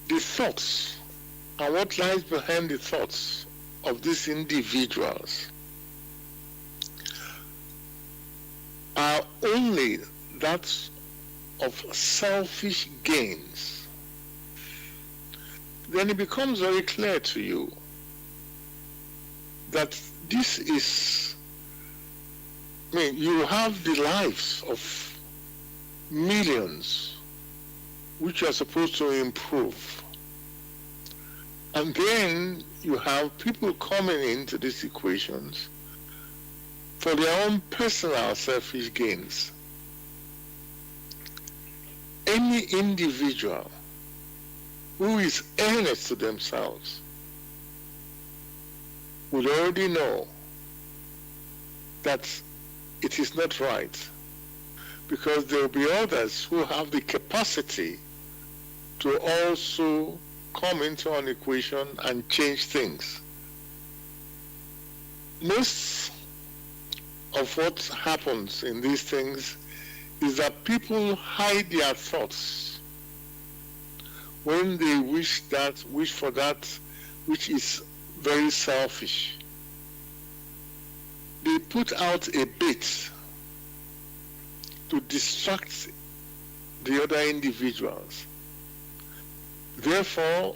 B: the thoughts and what lies behind the thoughts of these individuals are only that of selfish gains, then it becomes very clear to you that this is, you have the lives of millions which you are supposed to improve. And then you have people coming into these equations for their own personal selfish gains. Any individual who is earnest to themselves would already know that it is not right, because there will be others who have the capacity to also come into an equation and change things. Most of what happens in these things is that people hide their thoughts when they wish for that which is very selfish. They put out a bait to distract the other individuals. Therefore,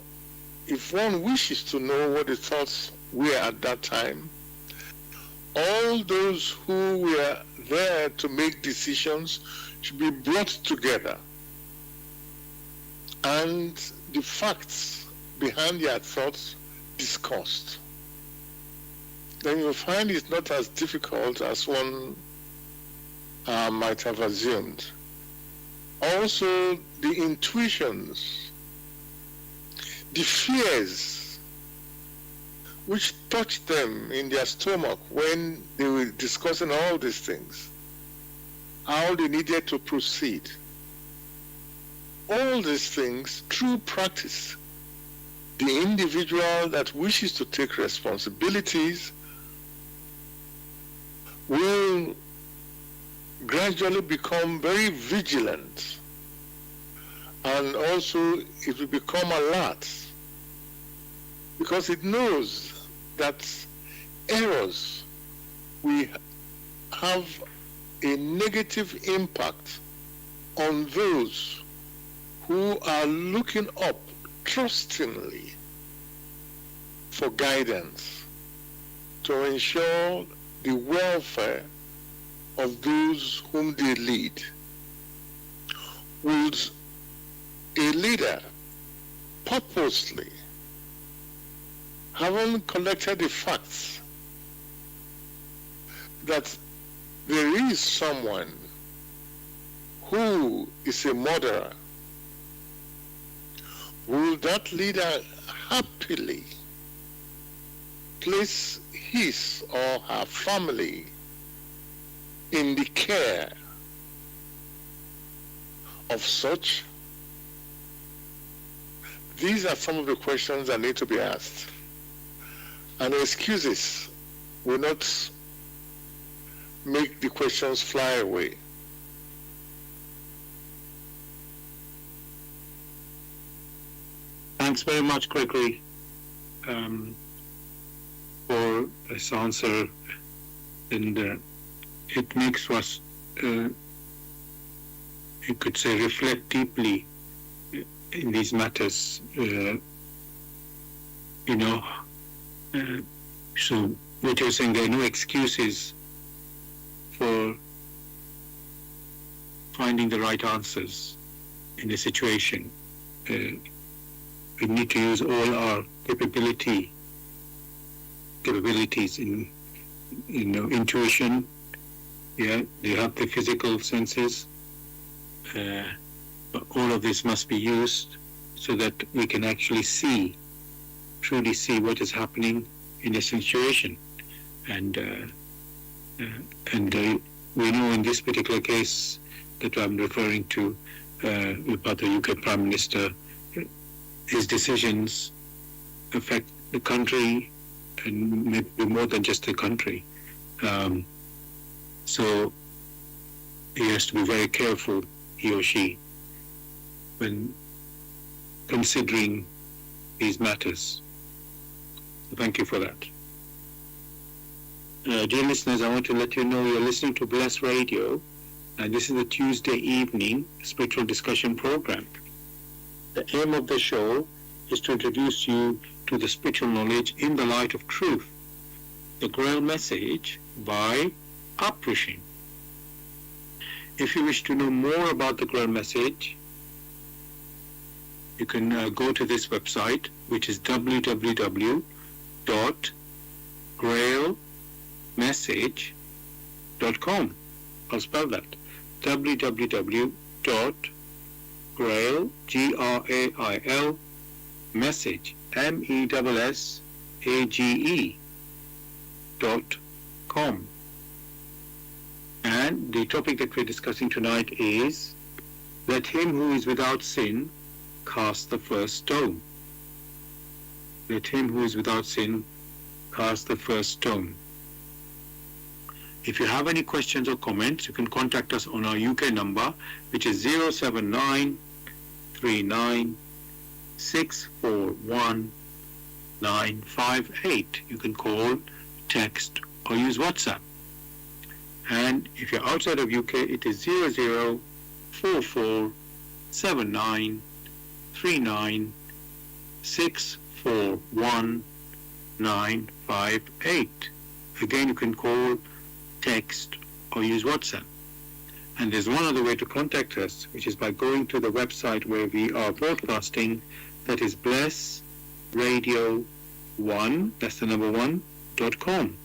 B: if one wishes to know what the thoughts were at that time, all those who were there to make decisions should be brought together, and the facts behind their thoughts discussed. Then you'll find it's not as difficult as one might have assumed. Also, the intuitions, the fears which touched them in their stomach when they were discussing all these things, how they needed to proceed. All these things, through practice, the individual that wishes to take responsibilities will gradually become very vigilant, and also it will become alert, because it knows that errors will have a negative impact on those who are looking up trustingly for guidance to ensure the welfare of those whom they lead. Would a leader purposely, having collected the facts that there is someone who is a murderer, will that leader happily place his or her family in the care of such? These are some of the questions that need to be asked. And excuses will not make the questions fly away.
A: Thanks very much, Gregory, for this answer, and it makes us, you could say, reflect deeply in these matters. So what you're saying, there are no excuses for finding the right answers in a situation. We need to use all our capabilities in, intuition. Yeah, they have the physical senses. But all of this must be used so that we can actually truly see what is happening in a situation. And we know in this particular case that I'm referring to about the UK Prime Minister, his decisions affect the country and maybe more than just the country. So he has to be very careful, he or she, when considering these matters. So thank you for that. Dear listeners, I want to let you know you're listening to Bless Radio, and this is a Tuesday evening spiritual discussion program. The aim of the show is to introduce you to the spiritual knowledge in the light of truth, the Grail Message by Uprishing. If you wish to know more about the Grail Message, you can go to this website, which is www.grailmessage.com. I'll spell that. www.grail, G-R-A-I-L, message, MESSAGE.com. And the topic that we're discussing tonight is, let him who is without sin cast the first stone. Let him who is without sin cast the first stone. If you have any questions or comments, you can contact us on our UK number, which is 079 39 641 958. You can call, text, or use WhatsApp. And if you're outside of UK, it is 0044 79 39 641 958. Again, you can call, text, or use WhatsApp. And there's one other way to contact us, which is by going to the website where we are broadcasting, that is blessradio1, that's the number 1.com.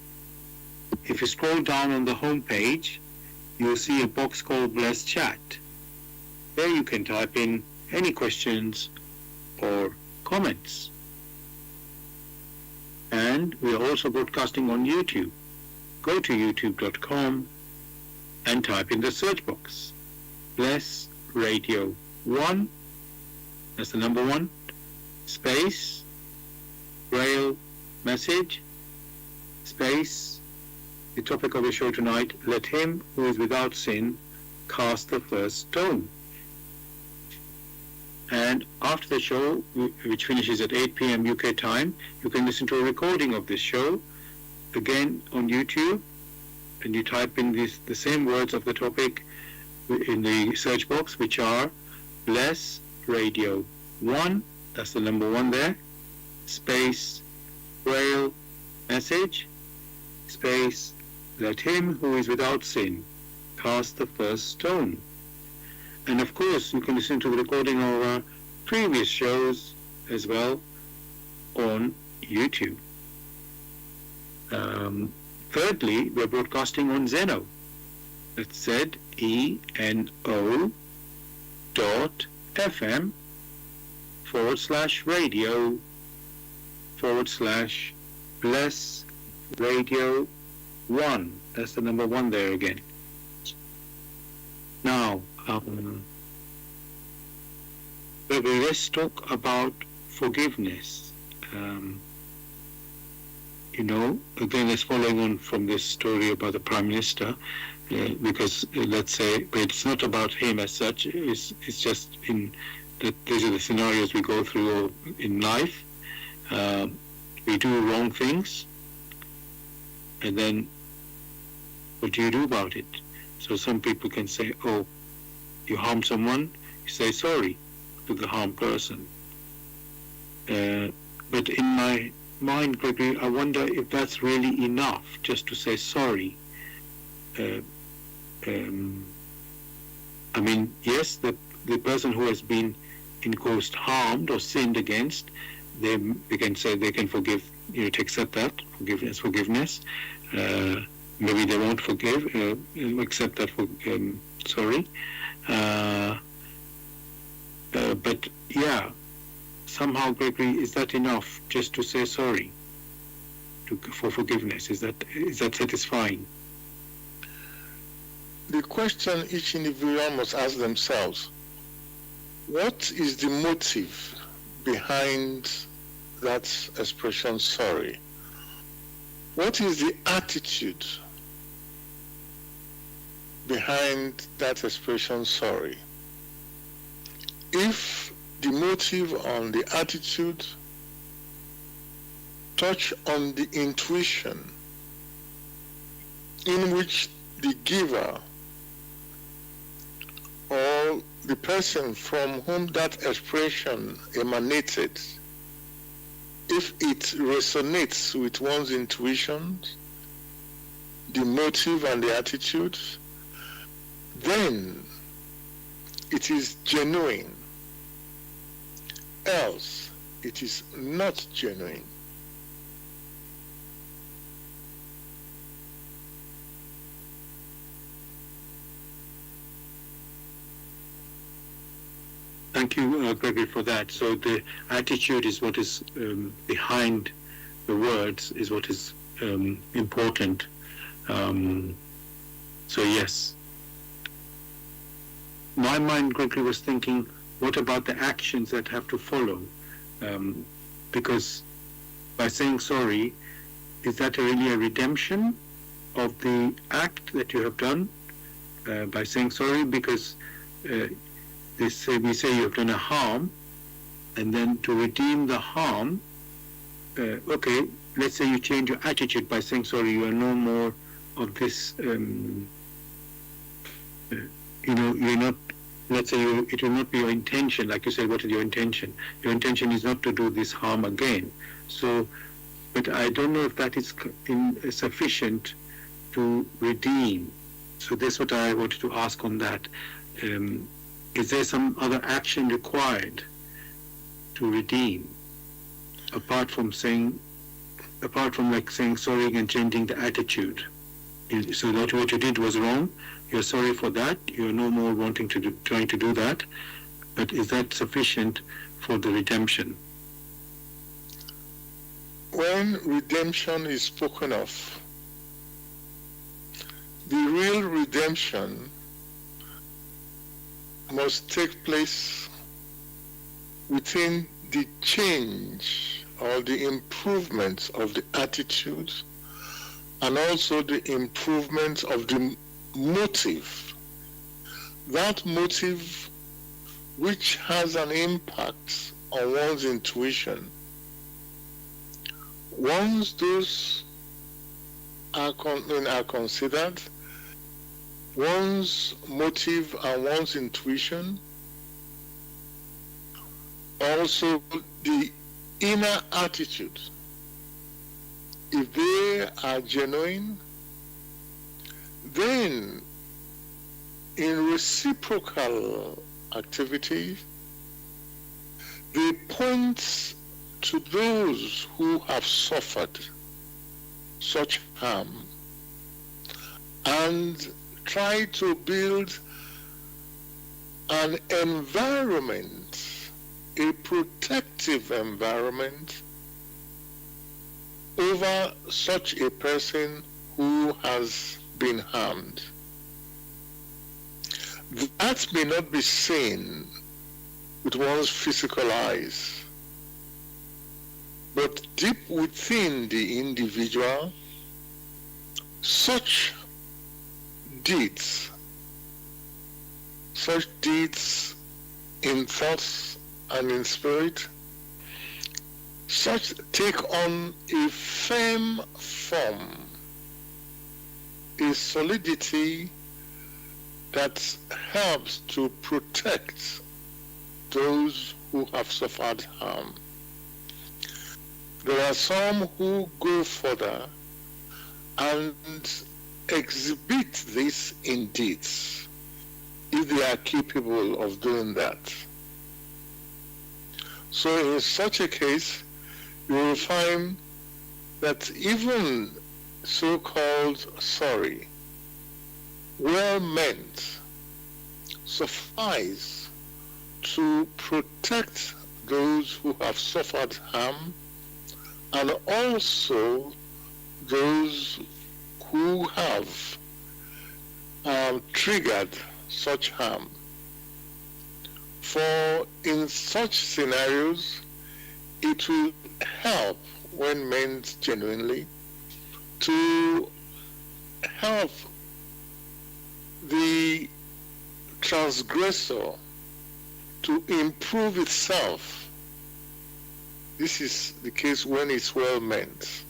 A: If you scroll down on the home page, you'll see a box called Bless Chat. There you can type in any questions or comments. And we are also broadcasting on YouTube. Go to youtube.com and type in the search box, Bless Radio 1, that's the number 1, space, Grail Message, space, the topic of the show tonight, let him who is without sin cast the first stone. And after the show, which finishes at 8 p.m. UK time, you can listen to a recording of this show, again on YouTube, and you type in the same words of the topic in the search box, which are Bless Radio 1, that's the number 1 there, space, Grail Message, space, let him who is without sin cast the first stone. And of course, you can listen to the recording of our previous shows as well on YouTube. Thirdly, we're broadcasting on Zeno. That's ZENO.fm/radio/bless radio 1. That's the number 1 there again. Now, let's talk about forgiveness. Again, it's following on from this story about the Prime Minister, because let's say, but it's not about him as such, it's just in that these are the scenarios we go through in life. We do wrong things, and then what do you do about it? So some people can say, oh, you harm someone, you say sorry to the harmed person. But in my mind, Gregory, I wonder if that's really enough just to say sorry. I mean, yes, the person who has been, in quotes, harmed or sinned against, they can say they can forgive, to accept that, forgiveness. Maybe they won't forgive, accept that, sorry. But yeah, somehow, Gregory, is that enough just to say sorry for forgiveness? Is that satisfying?
B: The question each individual must ask themselves, what is the motive behind that expression sorry? What is the attitude behind that expression sorry? If the motive and the attitude touch on the intuition in which the giver or the person from whom that expression emanated, if it resonates with one's intuitions, the motive and the attitude, then it is genuine. Else, it is not genuine.
A: Thank you, Gregory, for that. So the attitude is what is behind the words, is what is important. So yes. My mind, Gregory, was thinking, what about the actions that have to follow? Because by saying sorry, is that really a redemption of the act that you have done? By saying sorry, because we say you have done a harm, and then to redeem the harm, okay, let's say you change your attitude by saying sorry, you are no more of this, you're not, let's say it will not be your intention, like you said, what is your intention? Your intention is not to do this harm again. So, but I don't know if that is sufficient to redeem. So that's what I wanted to ask on that. Is there some other action required to redeem, apart from saying sorry and changing the attitude? So that what you did was wrong, you're sorry for that, you're no more trying to do that, but is that sufficient for the redemption?
B: When redemption is spoken of, the real redemption must take place within the change or the improvement of the attitude, and also the improvement of the motive. That motive which has an impact on one's intuition. Once those are considered, one's motive and one's intuition, also the inner attitude, if they are genuine, then in reciprocal activity, they point to those who have suffered such harm and try to build an environment, a protective environment over such a person who has been harmed. That may not be seen with one's physical eyes, but deep within the individual, such deeds in thoughts and in spirit, such take on a firm form, a solidity that helps to protect those who have suffered harm. There are some who go further and exhibit this in deeds, if they are capable of doing that. So in such a case, you will find that even so-called sorry, well meant, suffice to protect those who have suffered harm and also those who have triggered such harm. For in such scenarios, it will help, when meant genuinely, to help the transgressor to improve itself. This is the case when it's well meant.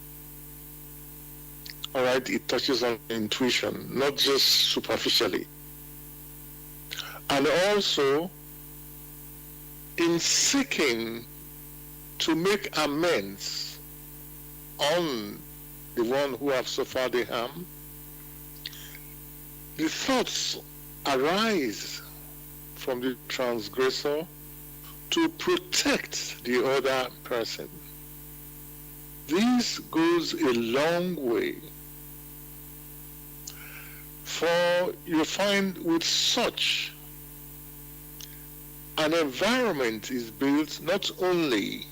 B: All right, it touches on intuition, not just superficially. And also, in seeking to make amends on the one who have suffered the harm, the thoughts arise from the transgressor to protect the other person. This goes a long way, for you find with such an environment is built not only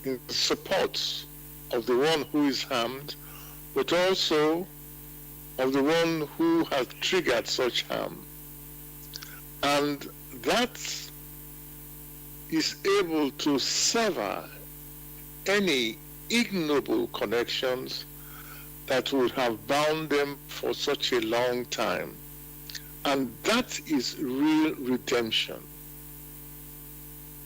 B: in support of the one who is harmed, but also of the one who has triggered such harm. And that is able to sever any ignoble connections that would have bound them for such a long time. And that is real redemption.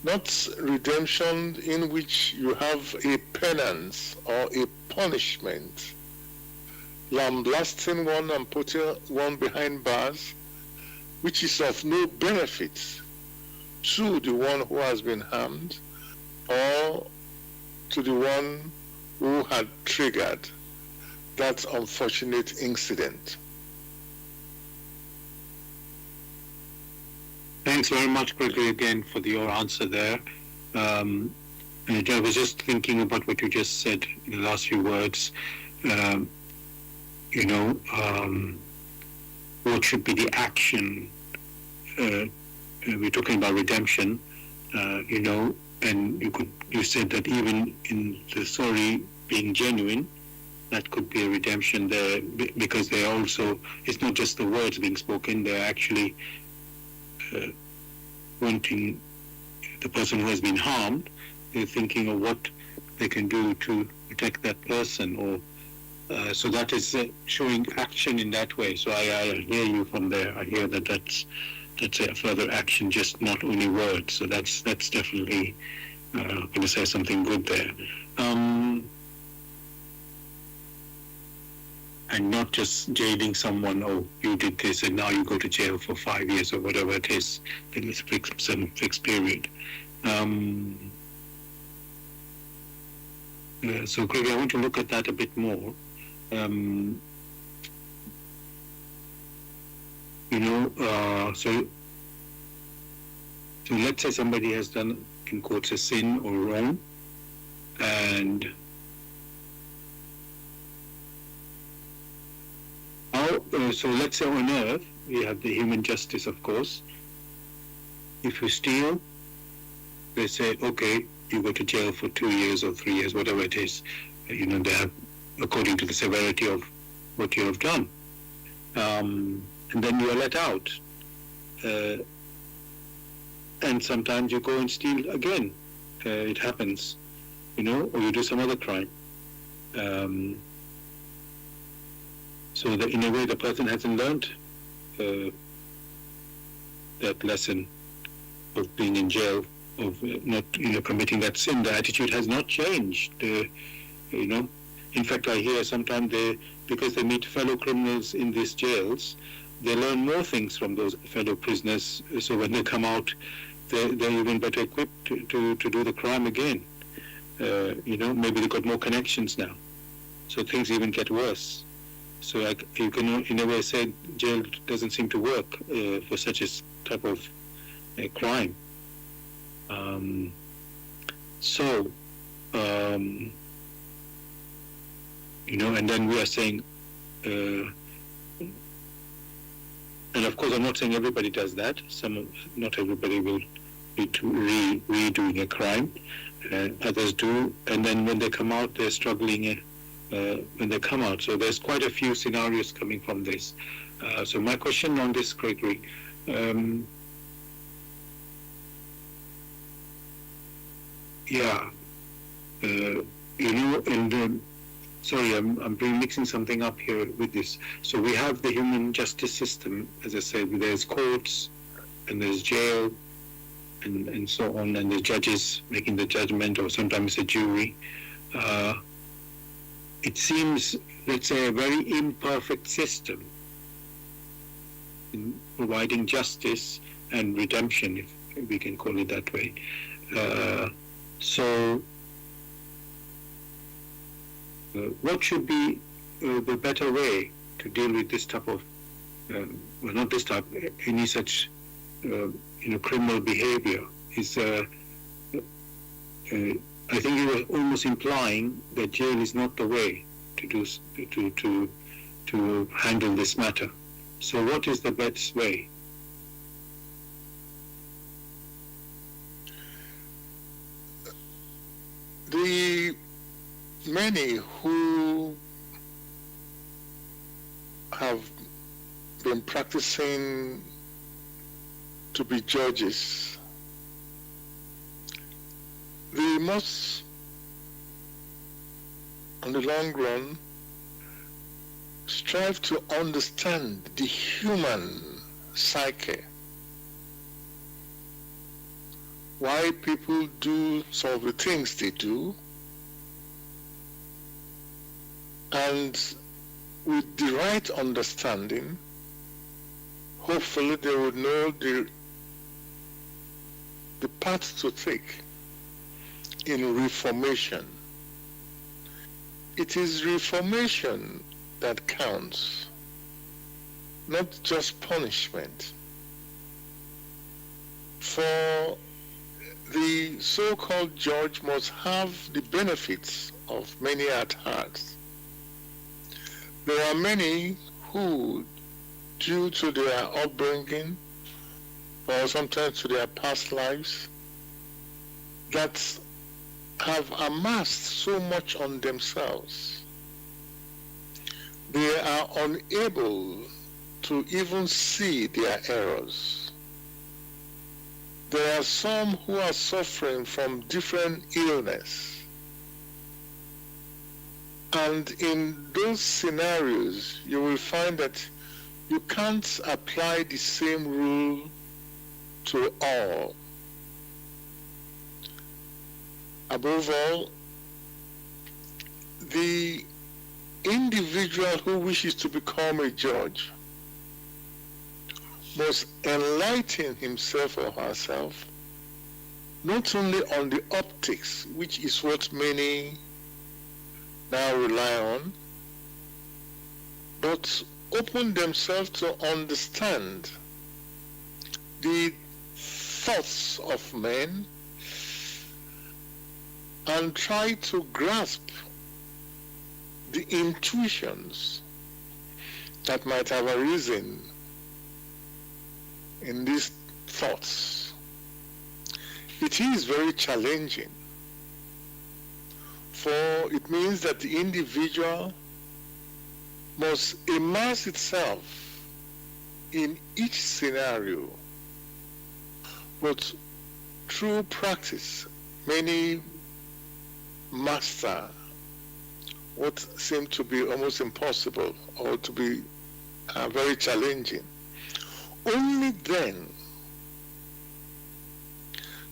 B: Not redemption in which you have a penance or a punishment, lambasting one and putting one behind bars, which is of no benefit to the one who has been harmed or to the one who had triggered that unfortunate incident.
A: Thanks very much, Gregory, again for your answer there. And I was just thinking about what you just said in the last few words. What should be the action? We're talking about redemption, and you said that even in the sorry being genuine, that could be a redemption there, because they also, it's not just the words being spoken, they're actually wanting the person who has been harmed, they're thinking of what they can do to protect that person, or so that is showing action in that way. So I hear you from there. I hear that's a further action, just not only words. So that's definitely going to say something good there. And not just jailing someone, oh, you did this and now you go to jail for 5 years or whatever it is, in this fixed period. So, Greg, I want to look at that a bit more. So let's say somebody has done, in quotes, a sin or wrong, and so let's say on earth, we have the human justice, of course. If you steal, they say, okay, you go to jail for 2 years or 3 years, whatever it is. They have, according to the severity of what you have done. And then you are let out. And sometimes you go and steal again. It happens, or you do some other crime. So that in a way the person hasn't learned that lesson. being in jail, of not committing that sin. The attitude has not changed. You know, in fact, I hear sometimes because they meet fellow criminals in these jails, they learn more things from those fellow prisoners. So when they come out, they're even better equipped to do the crime again. Maybe they got more connections now, so things even get worse. So you can, in a way, say jail doesn't seem to work for such a type of crime. And then we are saying, and of course, I'm not saying everybody does that. Not everybody will be redoing a crime. Others do, and then when they come out, they're struggling when they come out. So there's quite a few scenarios coming from this. So my question on this, Gregory, sorry, I'm mixing something up here with this. So we have the human justice system, as I said, there's courts, and there's jail, and so on, and the judges making the judgment, or sometimes a jury. It seems, let's say, a very imperfect system in providing justice and redemption, if we can call it that way. What should be the better way to deal with this type of, not this type, any such, criminal behavior? I think you were almost implying that jail is not the way to handle this matter. So, what is the best way?
B: The many who have been practicing to be judges, they must, on the long run, strive to understand the human psyche. Why people do some of the things they do, and with the right understanding, hopefully they would know the path to take in reformation. It is reformation that counts, not just punishment. For the so-called judge must have the benefits of many at heart. There are many who, due to their upbringing, or sometimes to their past lives, that have amassed so much on themselves, they are unable to even see their errors. There are some who are suffering from different illness. And in those scenarios, you will find that you can't apply the same rule to all. Above all, the individual who wishes to become a judge must enlighten himself or herself not only on the optics, which is what many now rely on, but open themselves to understand the thoughts of men and try to grasp the intuitions that might have arisen in these thoughts. It is very challenging, for it means that the individual must immerse itself in each scenario. But through practice, many master what seemed to be almost impossible or to be very challenging. Only then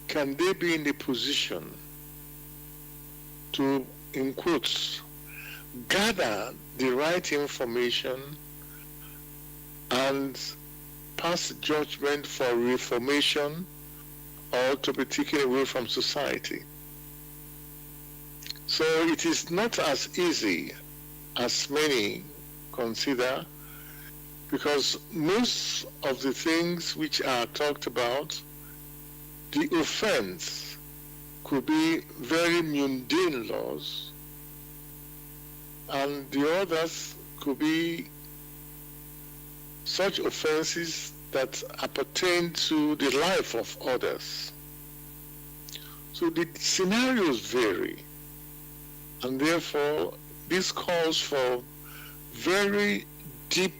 B: can they be in the position to, in quotes, gather the right information and pass judgment for reformation or to be taken away from society? So it is not as easy as many consider, because most of the things which are talked about, the offense could be very mundane laws, and the others could be such offenses that appertain to the life of others. So the scenarios vary, and therefore this calls for very deep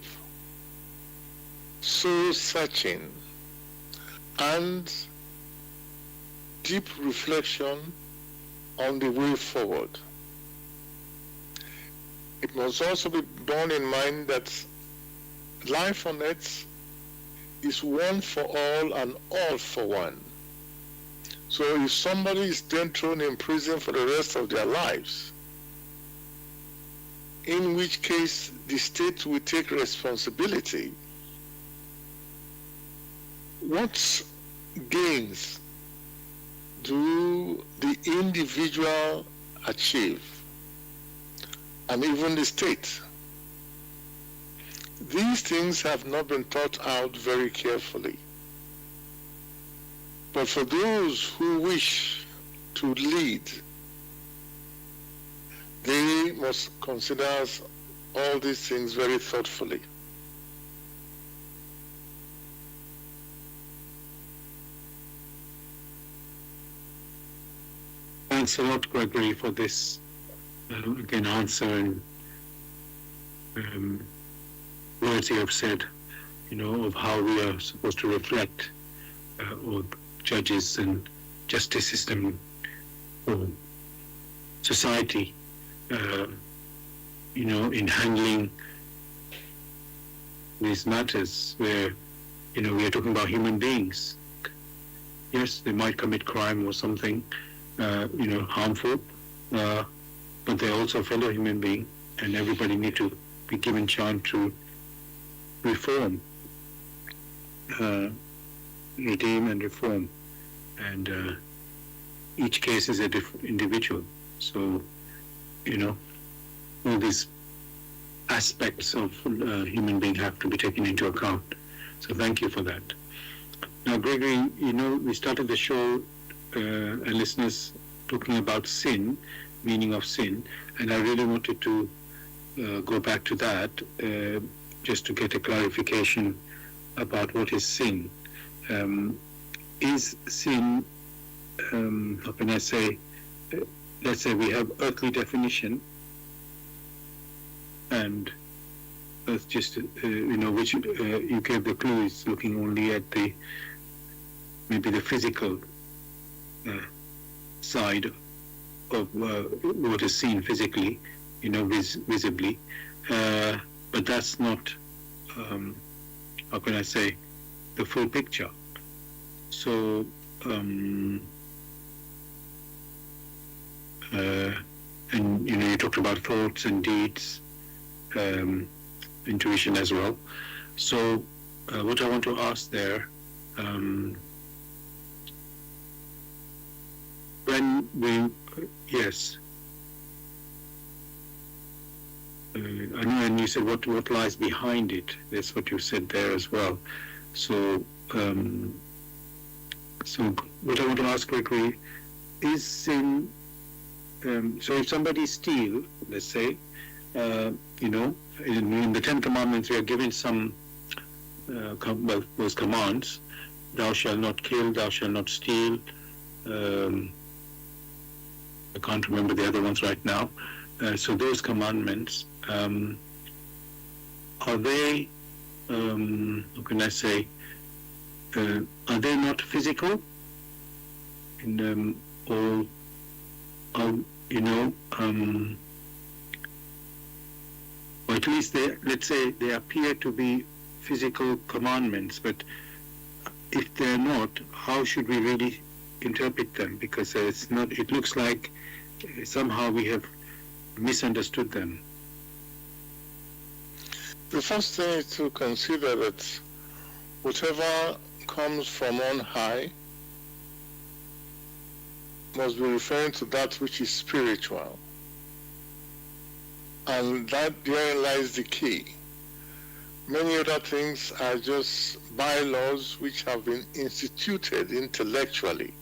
B: soul searching and deep reflection on the way forward. It must also be borne in mind that life on earth is one for all and all for one. So if somebody is then thrown in prison for the rest of their lives, in which case the state will take responsibility, what gains do the individual achieve, and even the state? These things have not been thought out very carefully. But for those who wish to lead, they must consider all these things very thoughtfully.
A: Thanks a lot, Gregory, for this again answer and words you have said, of how we are supposed to reflect or judges and justice system or society, in handling these matters where, we are talking about human beings. Yes, they might commit crime or something, harmful, but they're also a fellow human being, and everybody need to be given chance to reform, redeem and reform. And each case is a different individual. So, all these aspects of human being have to be taken into account. So thank you for that. Now, Gregory, we started the show, and listeners talking about sin, meaning of sin, and I really wanted to go back to that just to get a clarification about what is sin. Is sin, how can I say, let's say we have earthly definition, and earth just, which you gave the clue is looking only at maybe the physical side of what is seen physically, visibly, but that's not, how can I say, the full picture. So, and you talked about thoughts and deeds, intuition as well. So, what I want to ask there, when we, yes, I know, and you said what lies behind it. That's what you said there as well. So, so what I want to ask, Gregory, is sin. So if somebody steals, let's say, in the Ten Commandments we are given some those commands: thou shalt not kill, thou shalt not steal. I can't remember the other ones right now. So those commandments, are they, how can I say, are they not physical? Or or at least let's say they appear to be physical commandments, but if they're not, how should we really interpret them, because it's not. It looks like somehow we have misunderstood them.
B: The first thing is to consider that whatever comes from on high must be referring to that which is spiritual. And that therein lies the key. Many other things are just bylaws which have been instituted intellectually.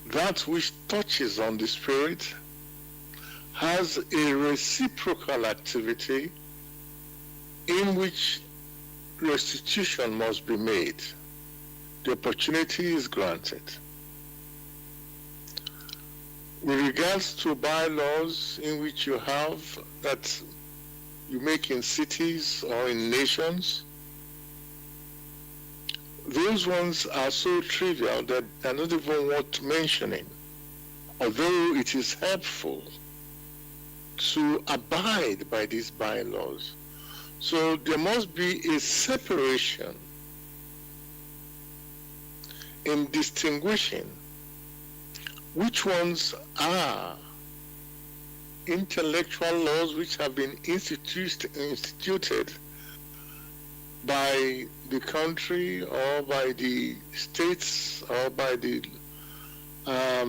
B: That which touches on the spirit has a reciprocal activity in which restitution must be made. The opportunity is granted. With regards to bylaws in which you have that you make in cities or in nations, those ones are so trivial that they're not even worth mentioning, although it is helpful to abide by these bylaws. So there must be a separation in distinguishing which ones are intellectual laws which have been instituted by the country or by the states or by the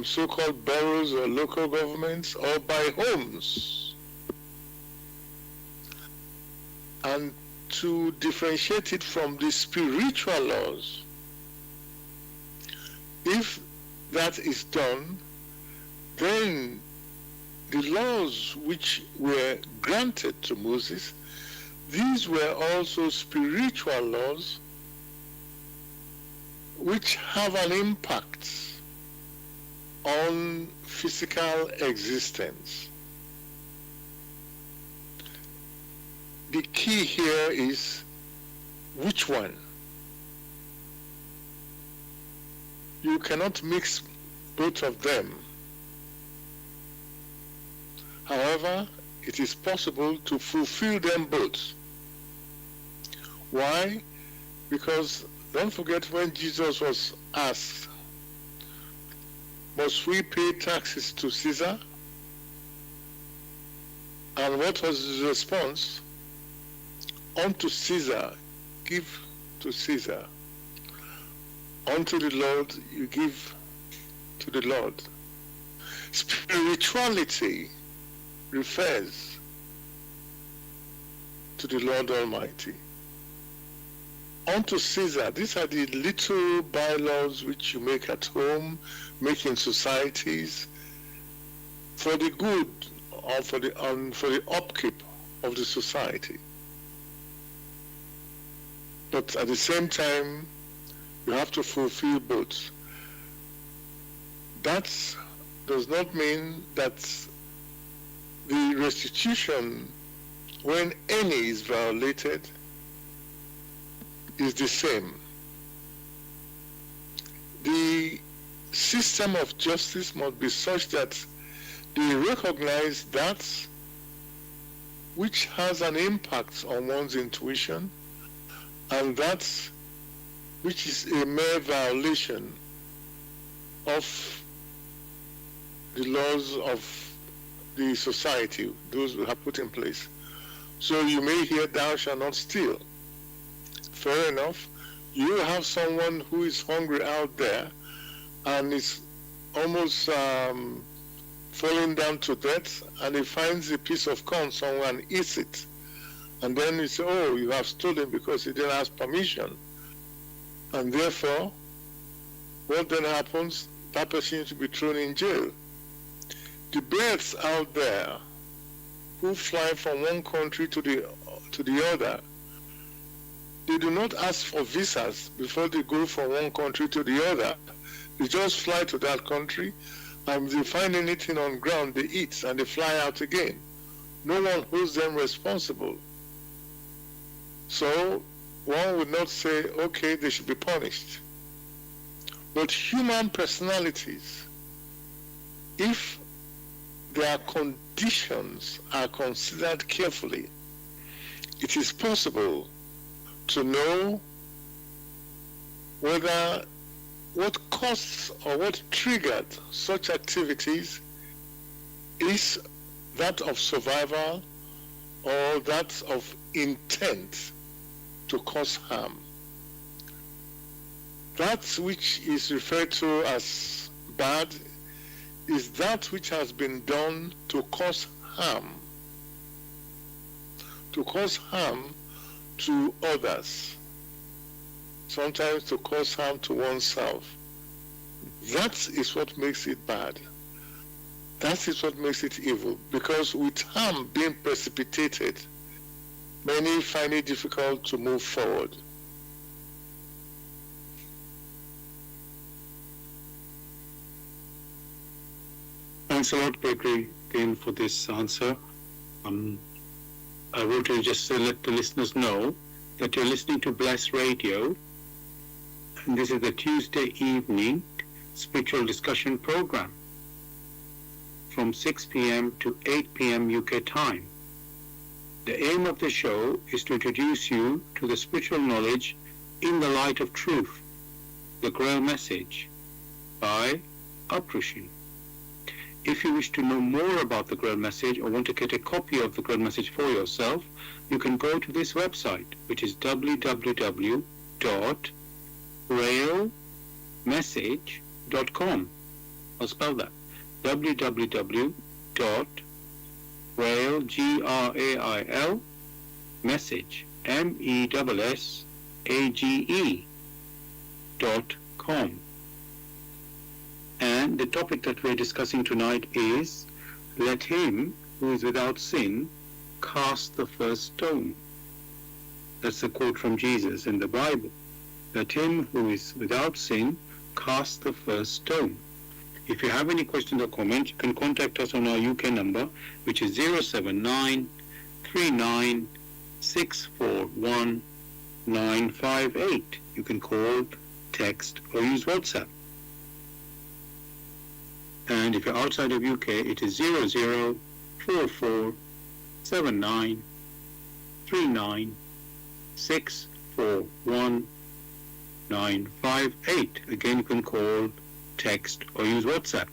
B: so-called boroughs or local governments or by homes, and to differentiate it from the spiritual laws. If that is done, then the laws which were granted to Moses, these were also spiritual laws which have an impact on physical existence. The key here is which one? You cannot mix both of them. However, it is possible to fulfill them both. Why? Because don't forget when Jesus was asked, must we pay taxes to Caesar? And what was his response? Unto Caesar, give to Caesar. Unto the Lord, you give to the Lord. Spirituality refers to the Lord Almighty. Unto Caesar, these are the little bylaws which you make at home, make in societies, for the good or for the upkeep of the society. But at the same time, you have to fulfill both. That does not mean that the restitution, when any is violated, is the same. The system of justice must be such that they recognize that which has an impact on one's intuition, and that which is a mere violation of the laws of the society, those who have put in place. So you may hear, thou shalt not steal. Fair enough. You have someone who is hungry out there and is almost falling down to death, and he finds a piece of corn somewhere and eats it. And then you say, oh, you have stolen because he didn't ask permission. And therefore, what then happens? That person is to be thrown in jail. The birds out there who fly from one country to the other, they do not ask for visas before they go from one country to the other. They just fly to that country, and if they find anything on ground, they eat and they fly out again. No one holds them responsible. So one would not say, okay, they should be punished. But human personalities, if their conditions are considered carefully, it is possible to know whether what caused or what triggered such activities is that of survival or that of intent to cause harm. That which is referred to as bad is that which has been done to cause harm to others, sometimes to cause harm to oneself. That is what makes it bad. That is what makes it evil, because with harm being precipitated, many find it difficult to move forward.
A: Thanks a lot, Gregory, again for this answer. I want to just let the listeners know that you're listening to Bless Radio, and this is the Tuesday evening spiritual discussion program from 6 p.m. to 8 p.m. UK time. The aim of the show is to introduce you to the spiritual knowledge in the light of truth, the Grail Message, by Uprushin. If you wish to know more about the Grail Message or want to get a copy of the Grail Message for yourself, you can go to this website, which is www.grailmessage.com. I'll spell that. www.grail, message, message.com. And the topic that we're discussing tonight is, let him who is without sin cast the first stone. That's a quote from Jesus in the Bible. Let him who is without sin cast the first stone. If you have any questions or comments, you can contact us on our UK number, which is 079 39 641 958. You can call, text, or use WhatsApp. And if you're outside of UK, it is 0044 79 39 641 958. Again, you can call, text, or use WhatsApp.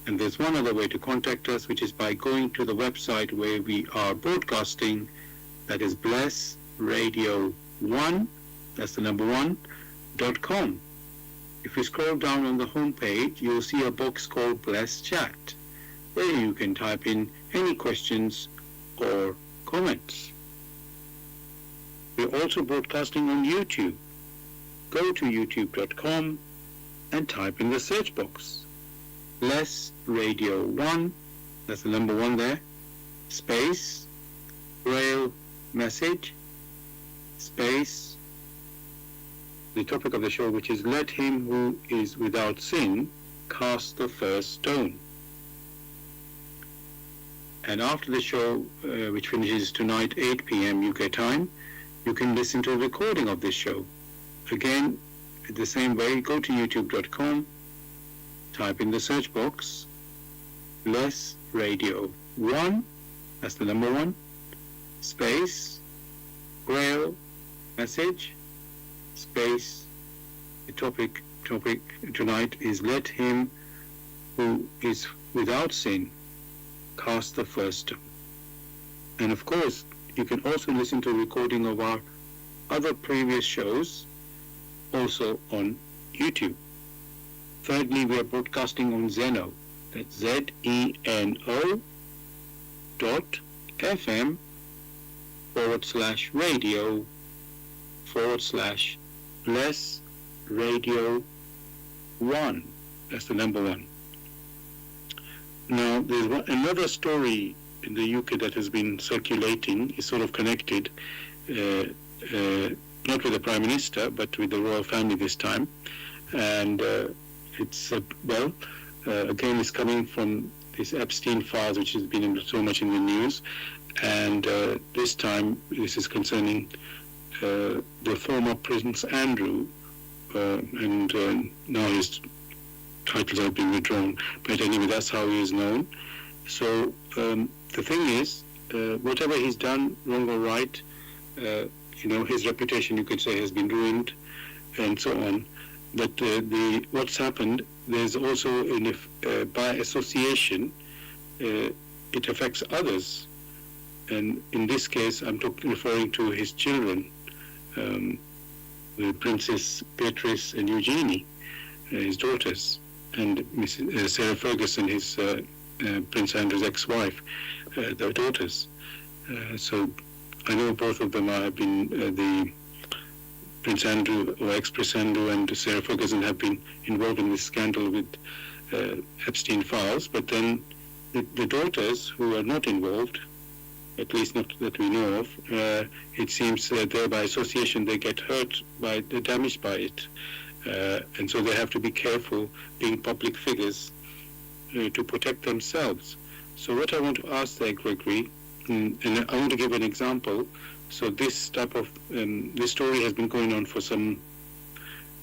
A: And there's one other way to contact us, which is by going to the website where we are broadcasting. That is blessradio1, that's the number 1.com. If you scroll down on the home page, you'll see a box called Bless Chat, where you can type in any questions or comments. We're also broadcasting on YouTube. Go to youtube.com and type in the search box, Bless Radio 1, that's the number 1 there, space, Grail Message, space, the topic of the show, which is let him who is without sin cast the first stone. And after the show, which finishes tonight 8 p.m. UK time, you can listen to a recording of this show. Again, the same way, go to youtube.com, type in the search box, Bless Radio 1, that's the number 1, space, Grail Message, space, the topic tonight is let him who is without sin cast the first stone. And of course, you can also listen to a recording of our other previous shows also on YouTube. Thirdly, we are broadcasting on Zeno, that's zeno.fm/radio/bless radio 1. That's the number 1. Now, there's another story in the UK that has been circulating, is sort of connected, not with the Prime Minister, but with the royal family this time. And it's, again, it's coming from this Epstein files, which has been so much in the news. And this time, this is concerning the former Prince Andrew, and now his titles have been withdrawn. But anyway, that's how he is known. So the thing is, whatever he's done, wrong or right, his reputation, you could say, has been ruined, and so on. But what's happened, there's also by association, it affects others. And in this case, I'm referring to his children, the Princess Beatrice and Eugenie, his daughters, and Mrs. Sarah Ferguson, his Prince Andrew's ex-wife, their daughters. So I know both of them have been the Prince Andrew, or ex-Prince Andrew, and Sarah Ferguson have been involved in this scandal with Epstein files, but then the daughters who are not involved, at least not that we know of, it seems that by association they get hurt they're damaged by it. And so they have to be careful being public figures to protect themselves. So what I want to ask there, Gregory, and I want to give an example. So this type of, this story has been going on for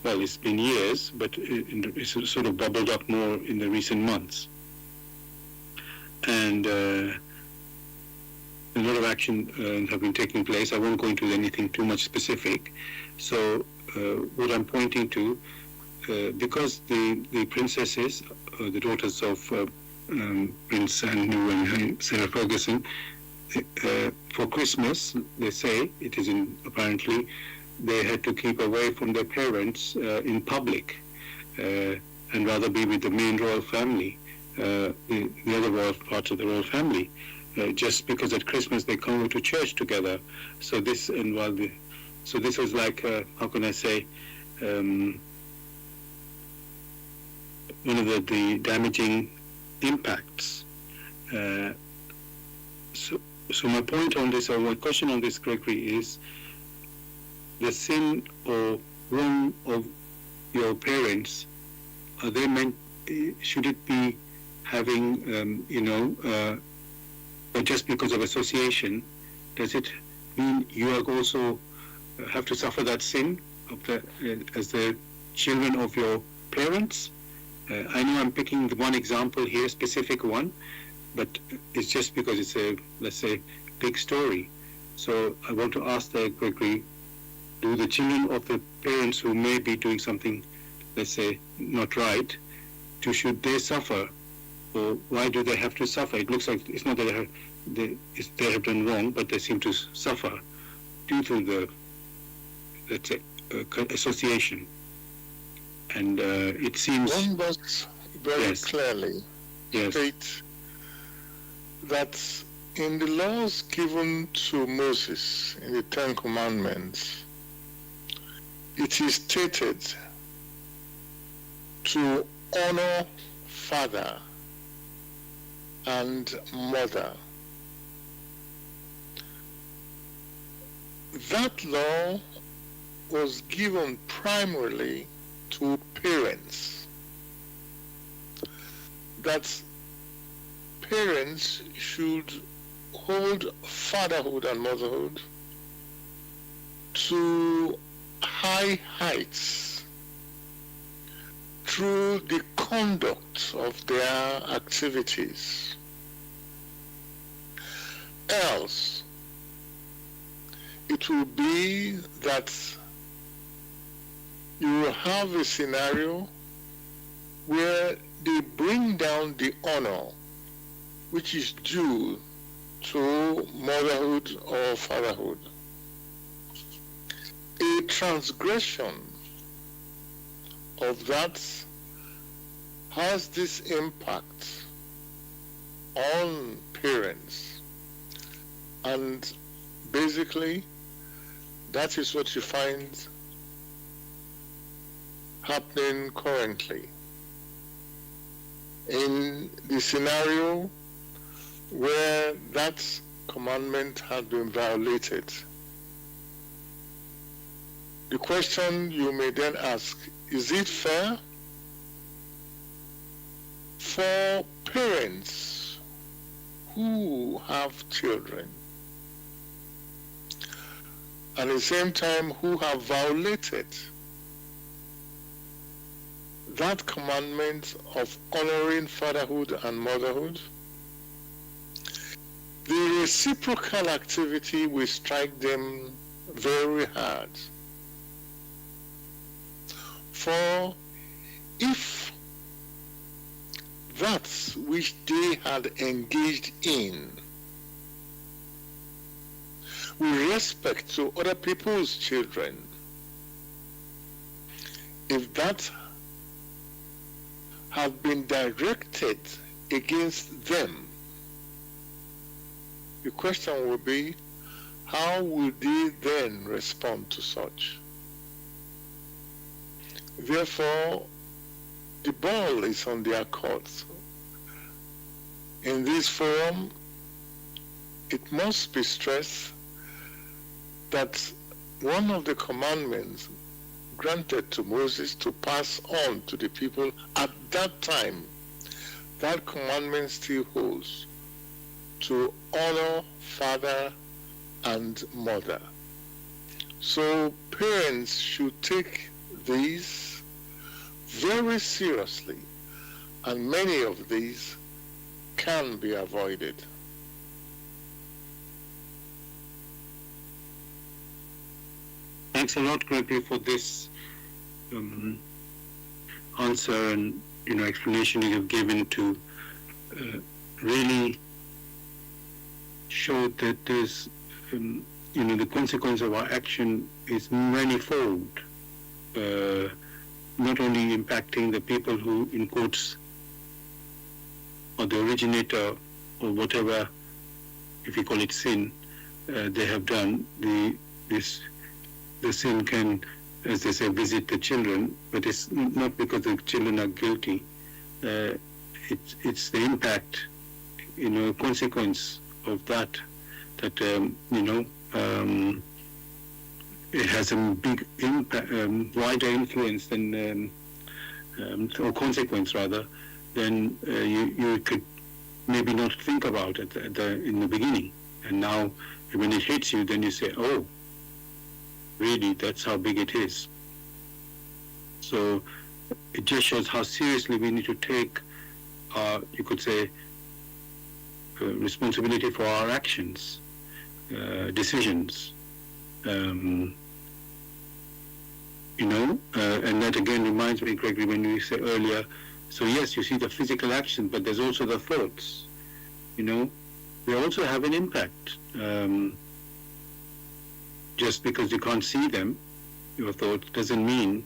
A: it's been years, but it's sort of bubbled up more in the recent months. And a lot of action have been taking place. I won't go into anything too much specific. So what I'm pointing to, because the princesses, the daughters of Prince Andrew and Sarah Ferguson, for Christmas, they say, it is apparently, they had to keep away from their parents in public and rather be with the main royal family, the other royal parts of the royal family, just because at Christmas they come to church together. So this, so this was like, how can I say, one of the damaging impacts. So my point on this, or my question on this, Gregory, is the sin or wrong of your parents, are they meant, should it be having, or just because of association, does it mean you are also have to suffer that sin of as the children of your parents? I know I'm picking one example here, specific one, but it's just because it's a, let's say, big story. So I want to ask there, Gregory, do the children of the parents who may be doing something, let's say, not right, should they suffer? Or why do they have to suffer? It looks like it's not that they have done wrong, but they seem to suffer due to the, let's say, association. And it seems...
B: One must very clearly state that in the laws given to Moses in the Ten Commandments, it is stated to honor father and mother. That law was given primarily to parents. That parents should hold fatherhood and motherhood to high heights through the conduct of their activities. Else, it will be that you will have a scenario where they bring down the honor which is due to motherhood or fatherhood. A transgression of that has this impact on parents, and basically that is what you find happening currently. In the scenario where that commandment has been violated, the question you may then ask, is it fair for parents who have children, and at the same time who have violated that commandment of honoring fatherhood and motherhood? The reciprocal activity will strike them very hard. For if that which they had engaged in with respect to other people's children, if that have been directed against them, the question will be, how will they then respond to such? Therefore, the ball is on their court. In this forum, it must be stressed that one of the commandments granted to Moses to pass on to the people at that time, that commandment still holds, to honor father and mother. So parents should take these very seriously, and many of these can be avoided.
A: Thanks a lot, Gregory, for this answer and explanation you have given to really show that there's the consequence of our action is manifold, not only impacting the people who, in quotes, or the originator or whatever, if you call it sin, they have done. The sin can, as they say, visit the children, but it's not because the children are guilty. It's the impact, consequence of that it has a big impact, wider influence than, or consequence rather, than you could maybe not think about it in the beginning. And now, when it hits you, then you say, oh, really, that's how big it is. So it just shows how seriously we need to take our, you could say, responsibility for our actions, decisions. And that again reminds me, Gregory, when you said earlier, so yes, you see the physical action, but there's also the thoughts, they also have an impact. Just because you can't see them, your thoughts, doesn't mean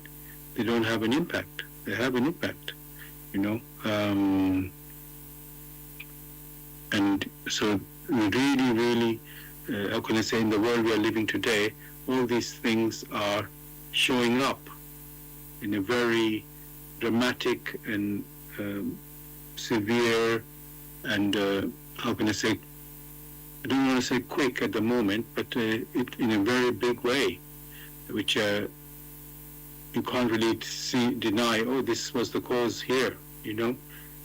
A: they don't have an impact. They have an impact, and so we really, how can I say, in the world we are living today, all these things are showing up in a very dramatic and severe and, how can I say, I don't want to say quick at the moment, but in a very big way, which you can't really deny, oh, this was the cause here,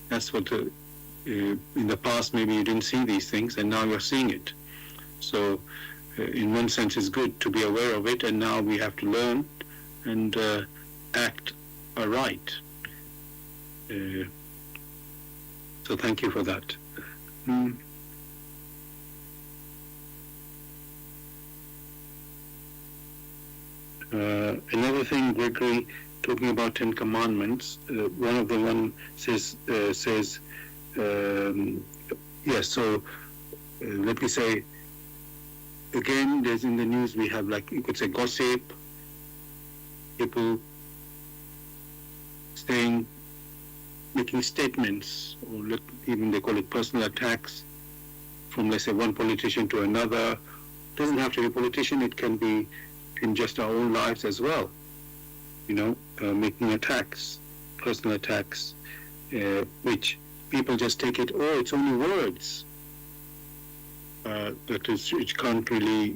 A: That's what, in the past maybe you didn't see these things, and now you're seeing it. So in one sense it's good to be aware of it, and now we have to learn and act aright. So thank you for that. Another thing, Gregory, talking about 10 Commandments, one of them says, yes, so let me say, again, there's in the news, we have, like, you could say, gossip, people making statements, or even they call it personal attacks, from, let's say, one politician to another. It doesn't have to be a politician, it can be in just our own lives as well, making attacks, personal attacks, which people just take it, oh, it's only words. It can't really,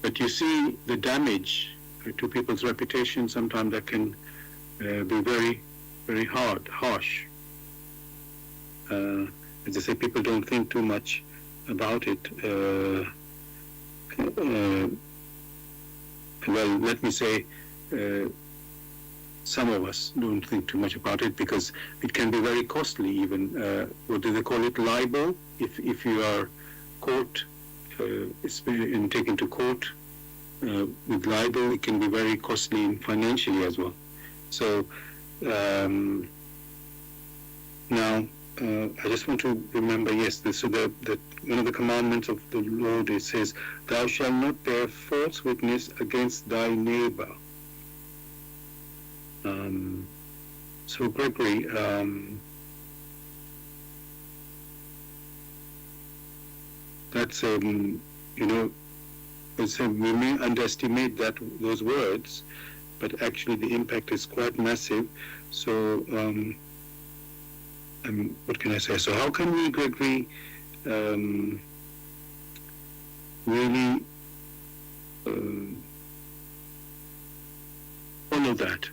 A: but you see the damage to people's reputation sometimes that can be very, very harsh. As I say, people don't think too much about it. Well, let me say, some of us don't think too much about it because it can be very costly even. What do they call it? Libel? If you are caught and taken to court with libel, it can be very costly financially as well. So now I just want to remember, yes, so the one of the commandments of the Lord, it says, "Thou shalt not bear false witness against thy neighbor." So Gregory, that's we may underestimate those words, but actually the impact is quite massive. So what can I say? So how can we, Gregory, really follow that?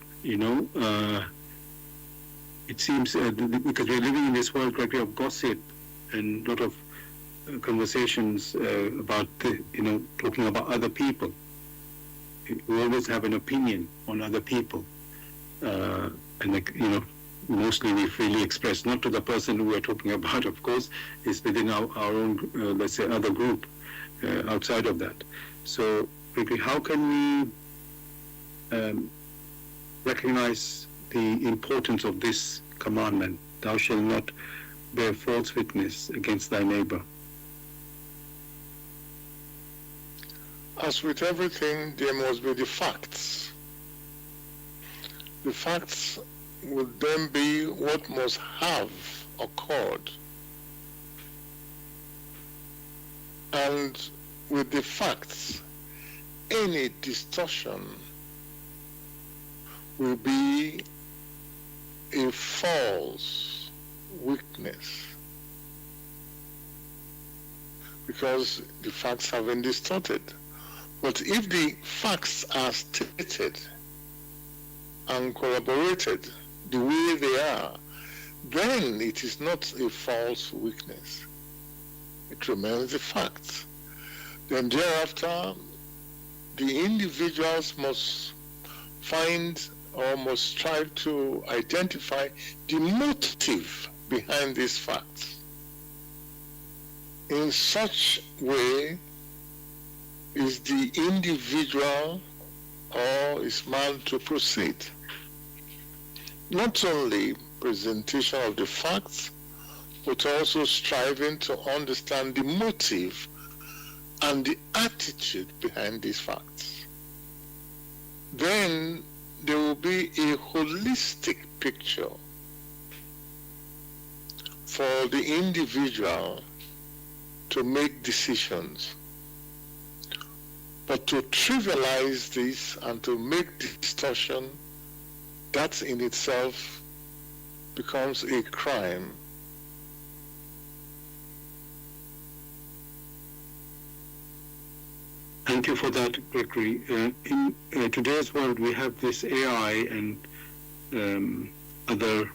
A: It seems because we're living in this world, Gregory, of gossip and a lot of conversations about talking about other people. We always have an opinion on other people, and mostly we freely express, not to the person who we're talking about, of course, is within our own, let's say, other group outside of that. So, Gregory, how can we recognize the importance of this commandment, "Thou shalt not bear false witness against thy neighbor"?
B: As with everything, there must be the facts. The facts would then be what must have occurred. And with the facts, any distortion will be a false witness, because the facts have been distorted. But if the facts are stated and corroborated the way they are, then it is not a false witness. It remains a fact. Then thereafter, the individuals must find or must strive to identify the motive behind these facts. In such way is the individual or is man to proceed. Not only presentation of the facts, but also striving to understand the motive and the attitude behind these facts. Then there will be a holistic picture for the individual to make decisions. But to trivialize this and to make distortion, that in itself becomes a crime.
A: Thank you for that, Gregory. In today's world, we have this AI and other,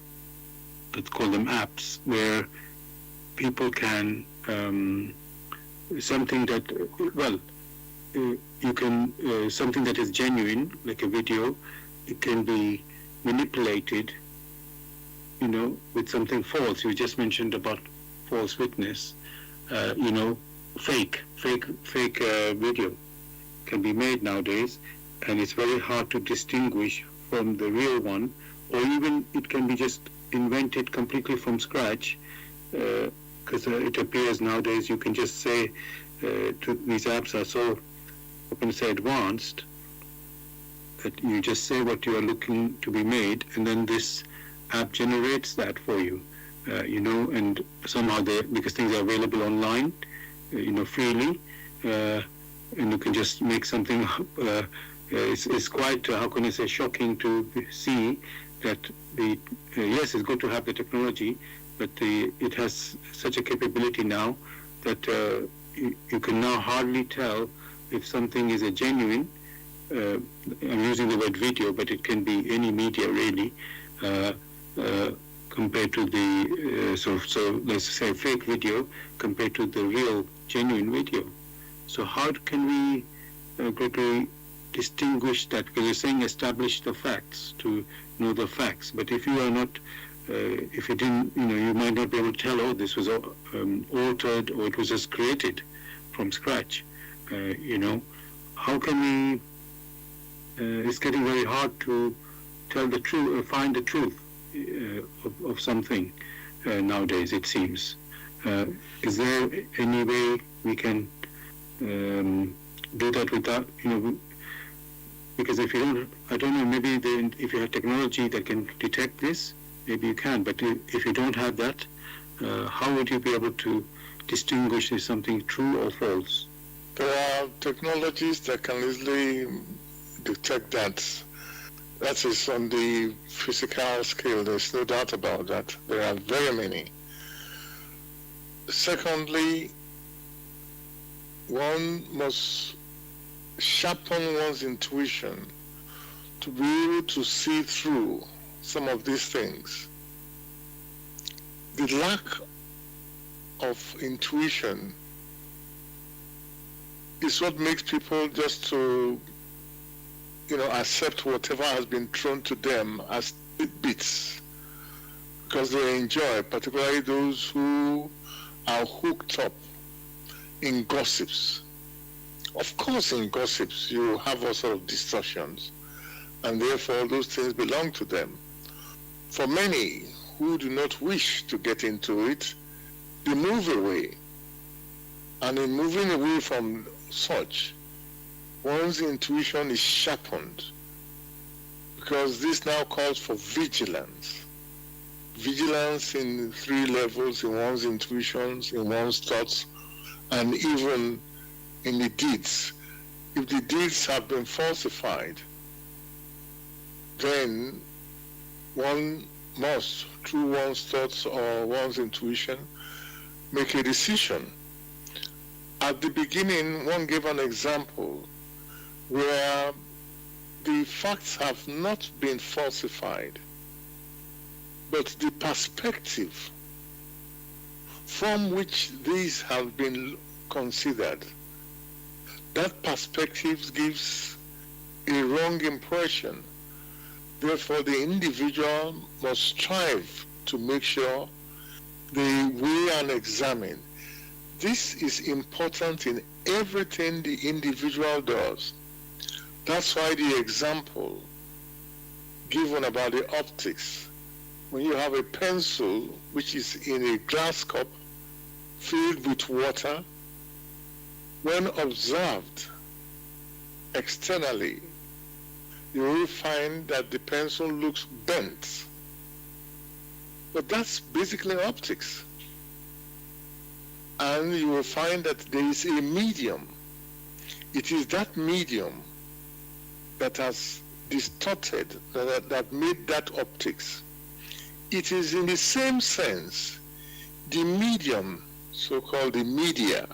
A: let's call them apps, where people can, something that, you can, something that is genuine, like a video, it can be manipulated, with something false. You just mentioned about false witness, fake video can be made nowadays, and it's very hard to distinguish from the real one, or even it can be just invented completely from scratch, because it appears nowadays you can just say, these apps are so, I can say, advanced, that you just say what you are looking to be made, and then this app generates that for you, and somehow because things are available online, freely, and you can just make something. It's quite, how can I say, shocking to see that yes, it's good to have the technology, but it has such a capability now that you can now hardly tell if something is a genuine. I'm using the word video, but it can be any media really, compared to the so let's say fake video compared to the real genuine video. So how can we, Gregory, distinguish that? Because you're saying establish the facts, to know the facts. But if you are not, if you didn't, you might not be able to tell, oh, this was altered or it was just created from scratch. How can we? It's getting very hard to tell the truth, find the truth of something nowadays. It seems. Is there any way we can do that without, because if you don't, I don't know, maybe if you have technology that can detect this, maybe you can, but if you don't have that, how would you be able to distinguish if something true or false?
B: There are technologies that can easily detect that. That is on the physical scale, there's no doubt about that. There are very many. Secondly, one must sharpen one's intuition to be able to see through some of these things. The lack of intuition is what makes people just to, accept whatever has been thrown to them as tidbits, because they enjoy, particularly those who are hooked up in gossips. Of course, in gossips, you have all sorts of distortions, and therefore those things belong to them. For many who do not wish to get into it, they move away. And in moving away from such, one's intuition is sharpened, because this now calls for vigilance. Vigilance in 3 levels, in one's intuitions, in one's thoughts, and even in the deeds. If the deeds have been falsified, then one must, through one's thoughts or one's intuition, make a decision. At the beginning, one gave an example where the facts have not been falsified, but the perspective from which these have been considered, that perspective gives a wrong impression. Therefore, the individual must strive to make sure they weigh and examine. This is important in everything the individual does. That's why the example given about the optics, when you have a pencil which is in a glass cup filled with water, when observed externally, you will find that the pencil looks bent. But that's basically optics. And you will find that there is a medium. It is that medium that has distorted, that made that optics. It is in the same sense the medium, so-called the media,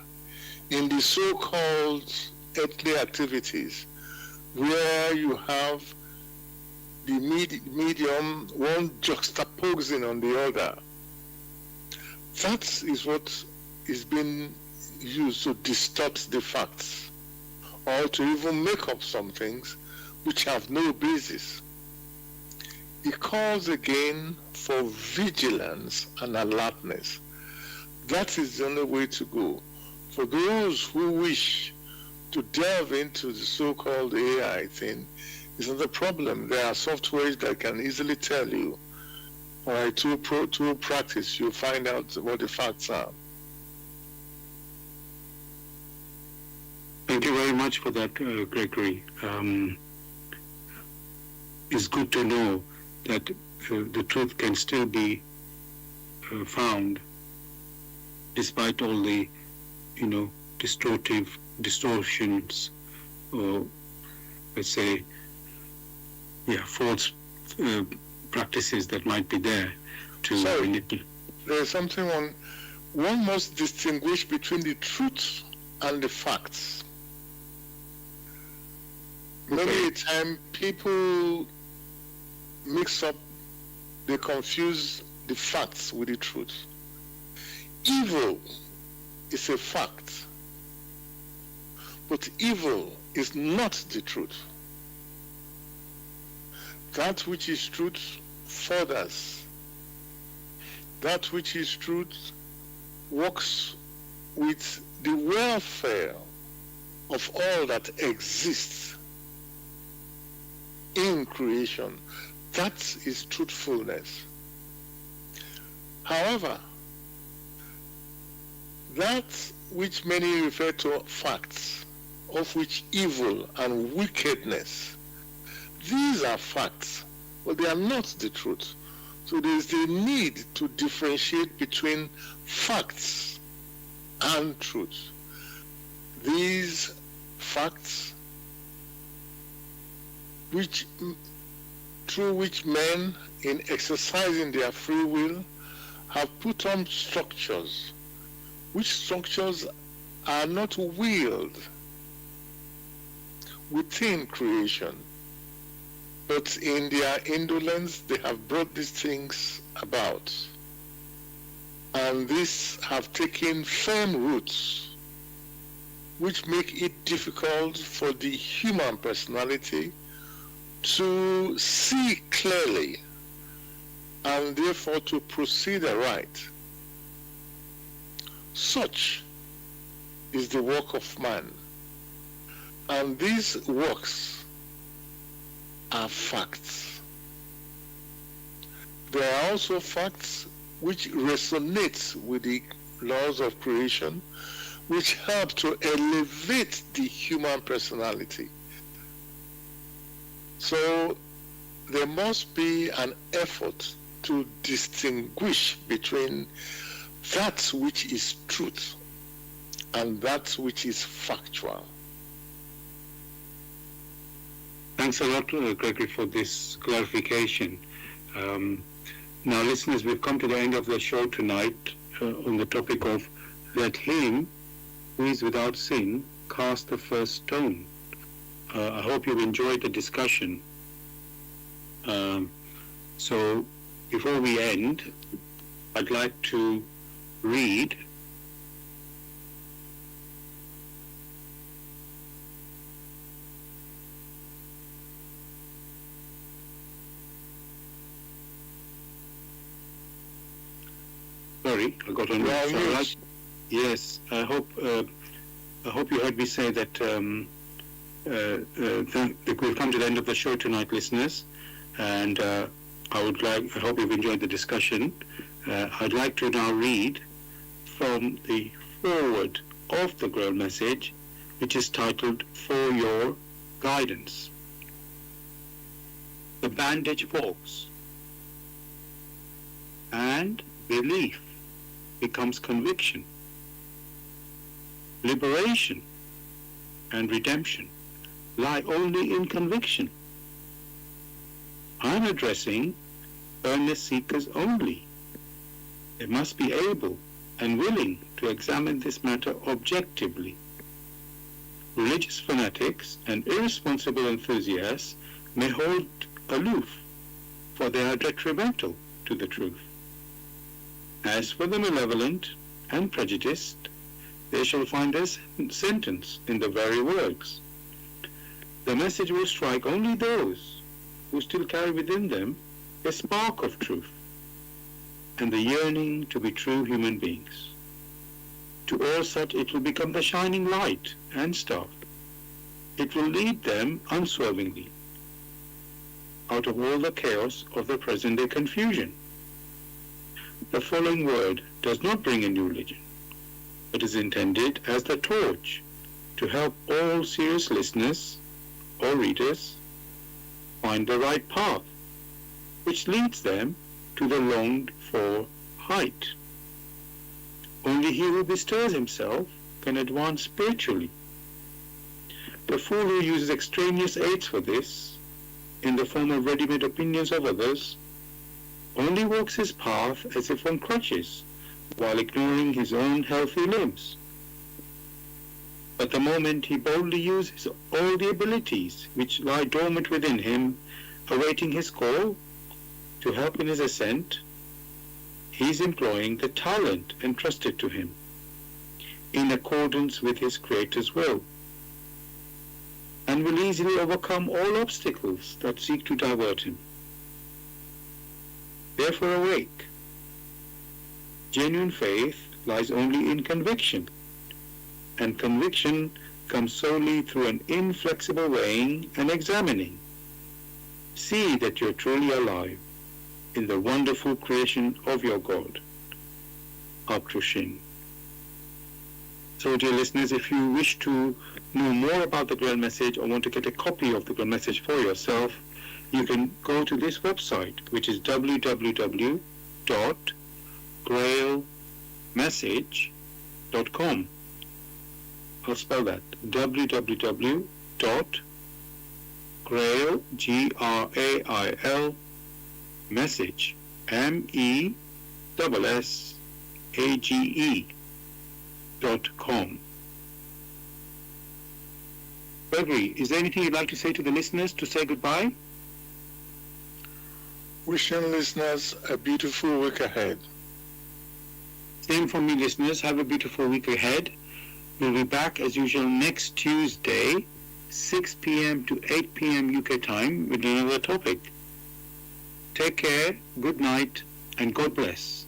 B: in the so-called earthly activities, where you have the medium, one juxtaposing on the other. That is what is being used to distort the facts, or to even make up some things which have no basis. It calls again for vigilance and alertness. That is the only way to go. For those who wish to delve into the so-called AI thing, it's not a problem. There are softwares that can easily tell you, all right, through practice, you'll find out what the facts are.
A: Thank you very much for that, Gregory. It's good to know that the truth can still be found despite all the, distortions, or let's say, false practices that might be there to manipulate.
B: There's something one must distinguish between the truth and the facts. Many a time people mix up, they confuse the facts with the truth. Evil is a fact, but evil is not the truth. That which is truth furthers. That which is truth works with the welfare of all that exists in creation. That is truthfulness. However, that which many refer to facts, of which evil and wickedness, these are facts, but they are not the truth. So there is a need to differentiate between facts and truth. These facts, through which men, in exercising their free will, have put on structures, which structures are not willed within creation, but in their indolence they have brought these things about. And these have taken firm roots, which make it difficult for the human personality to see clearly and therefore to proceed aright. Such is the work of man. And these works are facts. There are also facts which resonate with the laws of creation, which help to elevate the human personality. So there must be an effort to distinguish between that which is truth and that which is factual.
A: Thanks a lot, Gregory, for this clarification. Now, listeners, we've come to the end of the show tonight on the topic of "Let him who is without sin cast the first stone." I hope you've enjoyed the discussion. So, before we end, I'd like to read Sorry, I got on. Yes, I hope you heard me say that we've come to the end of the show tonight, listeners, and I hope you've enjoyed the discussion. I'd like to now read from the foreword of the Grail Message, which is titled "For Your Guidance." The bandage falls, and belief becomes conviction. Liberation and redemption lie only in conviction. I'm addressing earnest seekers only. They must be able and willing to examine this matter objectively. Religious fanatics and irresponsible enthusiasts may hold aloof, for they are detrimental to the truth. As for the malevolent and prejudiced, they shall find their sentence in the very words. The message will strike only those who still carry within them a spark of truth and the yearning to be true human beings. To all such it will become the shining light and star. It will lead them unswervingly out of all the chaos of the present-day confusion. The following word does not bring a new religion, but is intended as the torch to help all serious listeners or readers find the right path, which leads them to the longed-for height. Only he who bestirs himself can advance spiritually. The fool who uses extraneous aids for this, in the form of ready-made opinions of others, only walks his path as if on crutches, while ignoring his own healthy limbs. But the moment he boldly uses all the abilities which lie dormant within him, awaiting his call to help in his ascent, he is employing the talent entrusted to him, in accordance with his Creator's will, and will easily overcome all obstacles that seek to divert him. Therefore awake. Genuine faith lies only in conviction, and conviction comes solely through an inflexible weighing and examining. See that you're truly alive in the wonderful creation of your God. Shin. So, dear listeners, if you wish to know more about the Grail Message or want to get a copy of the Grail Message for yourself, you can go to this website, which is www.grailmessage.com. I'll spell that, www.grail, Grail, message, MESSAGE.com. Gregory, is there anything you'd like to say to the listeners to say goodbye?
B: Wishing listeners a beautiful week ahead.
A: Same for me, listeners. Have a beautiful week ahead. We'll be back as usual next Tuesday, 6 p.m. to 8 p.m. UK time with another topic. Take care, good night, and God bless.